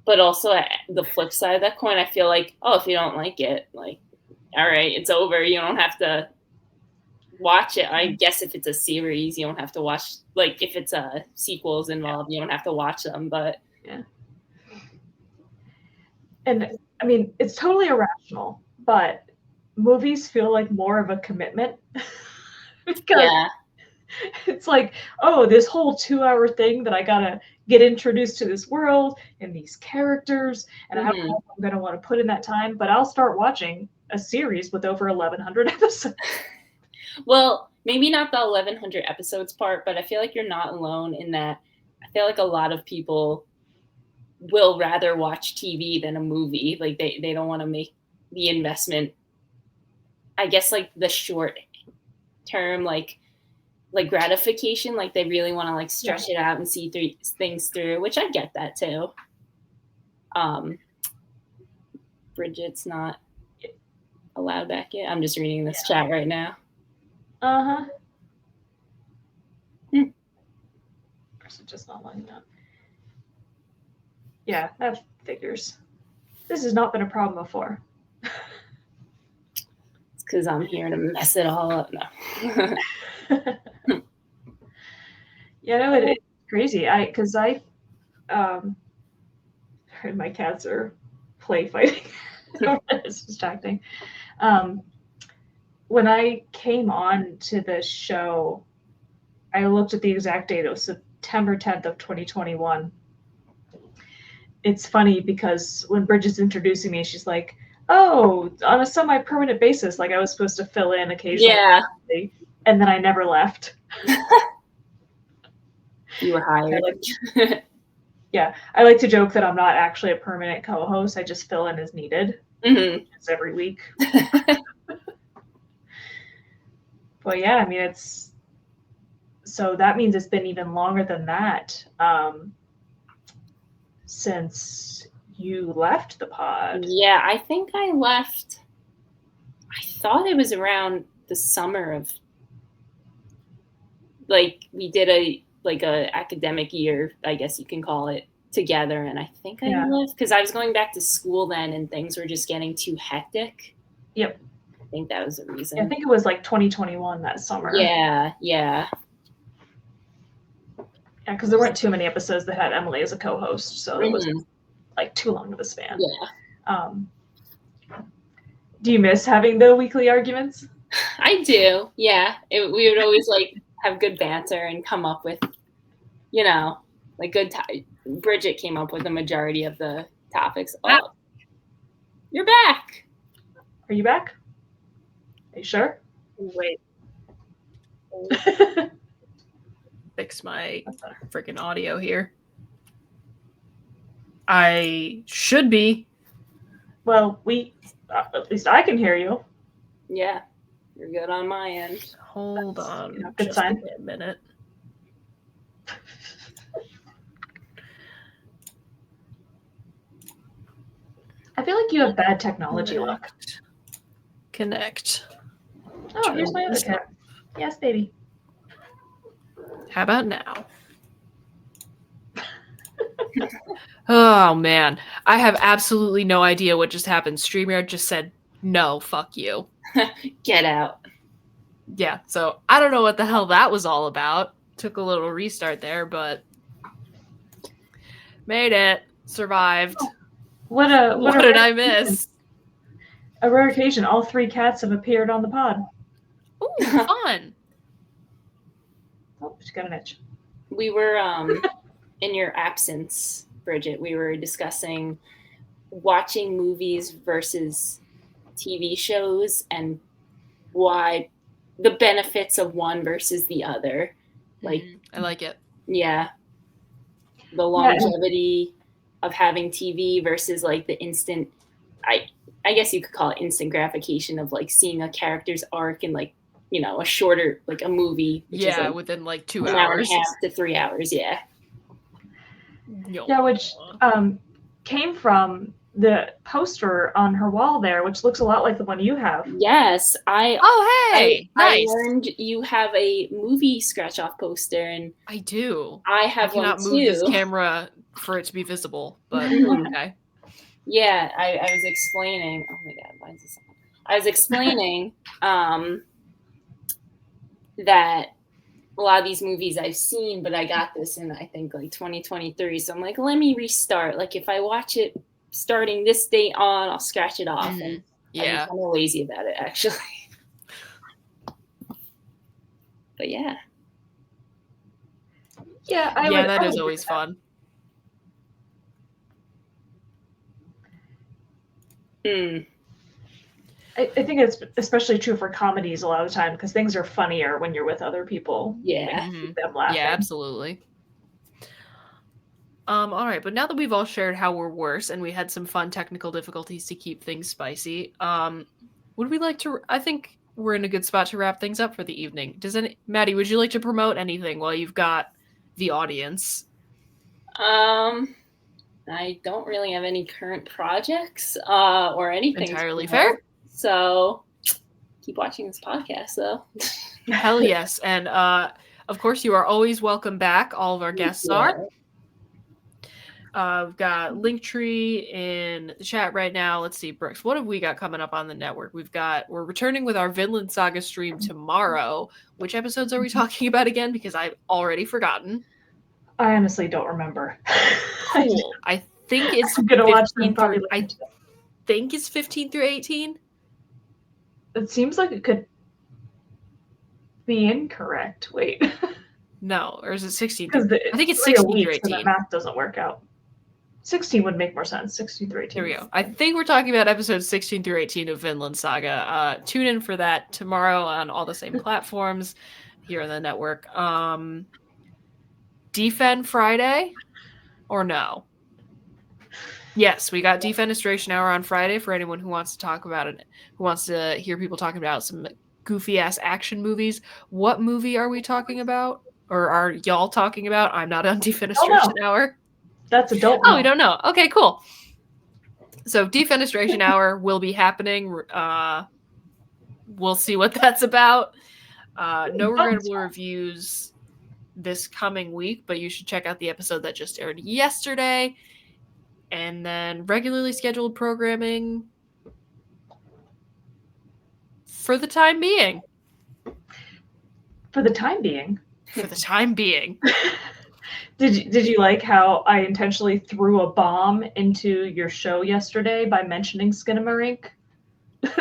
[SPEAKER 2] But also the flip side of that coin, I feel like, oh, if you don't like it, like, all right, it's over. You don't have to watch it. I guess if it's a series, you don't have to watch, like if it's a sequels involved, you don't have to watch them, but.
[SPEAKER 3] Yeah. And I mean, it's totally irrational, but movies feel like more of a commitment. Because it's like, oh, this whole 2-hour thing that I gotta get introduced to this world and these characters, and I don't know if I'm gonna want to put in that time, but I'll start watching a series with over 1,100 episodes.
[SPEAKER 2] Well, maybe not the 1,100 episodes part, but I feel like you're not alone in that. I feel like a lot of people will rather watch TV than a movie. Like they don't want to make the investment. I guess like the short term, like gratification, like they really want to like stretch it out and see things through, which I get that too. Bridget's not allowed back yet. I'm just reading this chat right now.
[SPEAKER 3] Just not lining up. Yeah, that figures. This has not been a problem before.
[SPEAKER 2] It's because I'm here to mess it all up now.
[SPEAKER 3] Yeah, no, it's crazy. Because I heard my cats are play fighting. It's distracting. When I came on to the show, I looked at the exact date. It was September 10th of 2021. It's funny because when Bridget's introducing me, she's like, oh, on a semi-permanent basis, like I was supposed to fill in occasionally.
[SPEAKER 2] Yeah.
[SPEAKER 3] And then I never left.
[SPEAKER 2] You were hired.
[SPEAKER 3] Yeah, I like to joke that I'm not actually a permanent co-host. I just fill in as needed.
[SPEAKER 2] Mm-hmm.
[SPEAKER 3] It's every week. But yeah, I mean, so that means it's been even longer than that since you left the pod.
[SPEAKER 2] Yeah, I think I left. I thought it was around the summer of, like, we did a academic year, I guess you can call it, together, and I think I left because I was going back to school then, and things were just getting too hectic.
[SPEAKER 3] Yep.
[SPEAKER 2] I think that was the reason.
[SPEAKER 3] I think it was like 2021 that summer.
[SPEAKER 2] Yeah.
[SPEAKER 3] Yeah, because there weren't too many episodes that had Emily as a co-host, so it wasn't like too long of a span.
[SPEAKER 2] Yeah.
[SPEAKER 3] Do you miss having the weekly arguments?
[SPEAKER 2] I do. Yeah. We would always like have good banter and come up with, like good. Bridget came up with the majority of the topics. Oh, you're back.
[SPEAKER 3] Are you back? Are you sure?
[SPEAKER 1] Wait. Fix my freaking audio here. I should be.
[SPEAKER 3] Well, at least I can hear you.
[SPEAKER 2] Yeah, you're good on my end.
[SPEAKER 1] Hold on.
[SPEAKER 3] Good
[SPEAKER 1] just
[SPEAKER 3] sign.
[SPEAKER 1] a minute.
[SPEAKER 3] I feel like you have bad technology luck.
[SPEAKER 1] Connect.
[SPEAKER 3] Oh, here's my other cat. Yes, baby.
[SPEAKER 1] How about now? Oh, man. I have absolutely no idea what just happened. StreamYard just said, no, fuck you.
[SPEAKER 2] Get out.
[SPEAKER 1] Yeah, so I don't know what the hell that was all about. Took a little restart there, but made it. Survived.
[SPEAKER 3] What
[SPEAKER 1] did I miss?
[SPEAKER 3] A rare occasion. All 3 cats have appeared on the pod.
[SPEAKER 1] Ooh, fun.
[SPEAKER 3] Oh, she got an itch.
[SPEAKER 2] We were, in your absence, Bridget, we were discussing watching movies versus TV shows and why the benefits of one versus the other. Like,
[SPEAKER 1] I like it.
[SPEAKER 2] Yeah. The longevity of having TV versus like the instant, I guess you could call it instant gratification of like seeing a character's arc in like, a shorter, like a movie. Which is like
[SPEAKER 1] within like 2
[SPEAKER 2] an
[SPEAKER 1] hours.
[SPEAKER 2] hour and a half to 3 hours. Yeah.
[SPEAKER 3] Yeah, which came from the poster on her wall there, which looks a lot like the one you have.
[SPEAKER 2] Yes.
[SPEAKER 1] Nice.
[SPEAKER 2] I learned you have a movie scratch off poster, and
[SPEAKER 1] I do.
[SPEAKER 2] I have one
[SPEAKER 1] cannot
[SPEAKER 2] too.
[SPEAKER 1] move this camera for it to be visible, but okay.
[SPEAKER 2] Yeah, I was explaining. Oh my god, why is this on? I was explaining that a lot of these movies I've seen, but I got this in I think like 2023. So I'm like, let me restart. Like if I watch it starting this date on, I'll scratch it off. And I'm kind of lazy about it actually. But yeah.
[SPEAKER 3] Yeah,
[SPEAKER 1] that is always fun.
[SPEAKER 3] I think it's especially true for comedies a lot of the time because things are funnier when you're with other people.
[SPEAKER 2] Yeah.
[SPEAKER 3] Keep them laughing.
[SPEAKER 1] Yeah, absolutely. All right, but now that we've all shared how we're worse and we had some fun technical difficulties to keep things spicy, would we like to? I think we're in a good spot to wrap things up for the evening. Maddie, would you like to promote anything while you've got the audience?
[SPEAKER 2] I don't really have any current projects or anything.
[SPEAKER 1] Entirely fair.
[SPEAKER 2] So keep watching this podcast, though.
[SPEAKER 1] Hell yes. And of course, you are always welcome back. All of our guests are. We've got Linktree in the chat right now. Let's see, Brooks, what have we got coming up on the network? We're returning with our Vinland Saga stream tomorrow. Which episodes are we talking about again? Because I've already forgotten.
[SPEAKER 3] I honestly don't remember.
[SPEAKER 1] Cool. I think it's
[SPEAKER 3] I'm gonna watch them probably.
[SPEAKER 1] I think it's 15 through 18.
[SPEAKER 3] It seems like it could be incorrect. Wait.
[SPEAKER 1] No, or is it 16?
[SPEAKER 3] I
[SPEAKER 1] think it's 16 through 18.
[SPEAKER 3] So that math doesn't work out. 16 would make more sense. 16 through 18.
[SPEAKER 1] Here we go. I think we're talking about episodes 16 through 18 of Vinland Saga. Tune in for that tomorrow on all the same platforms here on the network. Defend Friday. or no? Yes, we got Defenestration Hour on Friday for anyone who wants to talk about it, who wants to hear people talking about some goofy-ass action movies. What movie are we talking about? Or are y'all talking about? I'm not on Defenestration Hour.
[SPEAKER 3] That's adult.
[SPEAKER 1] Oh, we don't know. Okay, cool. So Defenestration Hour will be happening. We'll see what that's about. No regrettable reviews this coming week, but you should check out the episode that just aired yesterday. And then regularly scheduled programming for the time being.
[SPEAKER 3] For the time being?
[SPEAKER 1] For the time being.
[SPEAKER 3] Did you like how I intentionally threw a bomb into your show yesterday by mentioning Skinamarink?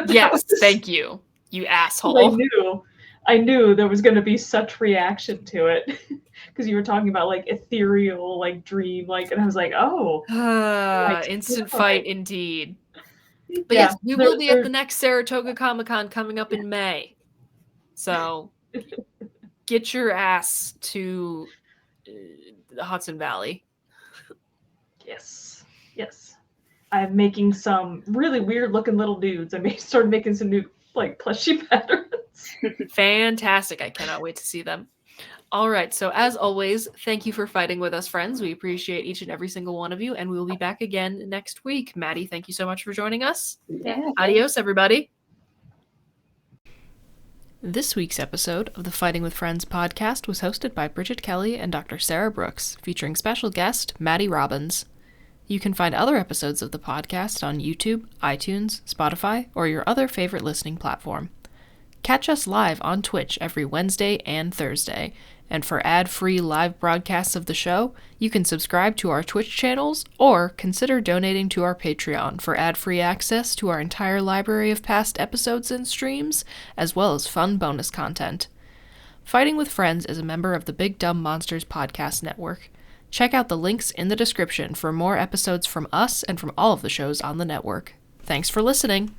[SPEAKER 1] Yes, thank you, you asshole.
[SPEAKER 3] I knew there was going to be such reaction to it because you were talking about like ethereal, like dream, like, and I was like, oh,
[SPEAKER 1] instant fight indeed. But yes, we will be at the next Saratoga Comic-Con coming up in May. So get your ass to the Hudson Valley.
[SPEAKER 3] Yes. I'm making some really weird looking little dudes. I started making some new like plushie patterns.
[SPEAKER 1] Fantastic. I cannot wait to see them. All right. So as always, thank you for fighting with us, friends. We appreciate each and every single one of you, and we will be back again next week. Maddie, thank you so much for joining us.
[SPEAKER 2] Yeah.
[SPEAKER 1] Adios, everybody. This week's episode of the Fighting with Friends podcast was hosted by Bridget Kelly and Dr. Sarah Brooks, featuring special guest Maddie Robbins. You can find other episodes of the podcast on YouTube, iTunes, Spotify, or your other favorite listening platform. Catch us live on Twitch every Wednesday and Thursday, and for ad-free live broadcasts of the show, you can subscribe to our Twitch channels or consider donating to our Patreon for ad-free access to our entire library of past episodes and streams, as well as fun bonus content. Fighting with Friends is a member of the Big Dumb Monsters podcast network. Check out the links in the description for more episodes from us and from all of the shows on the network. Thanks for listening!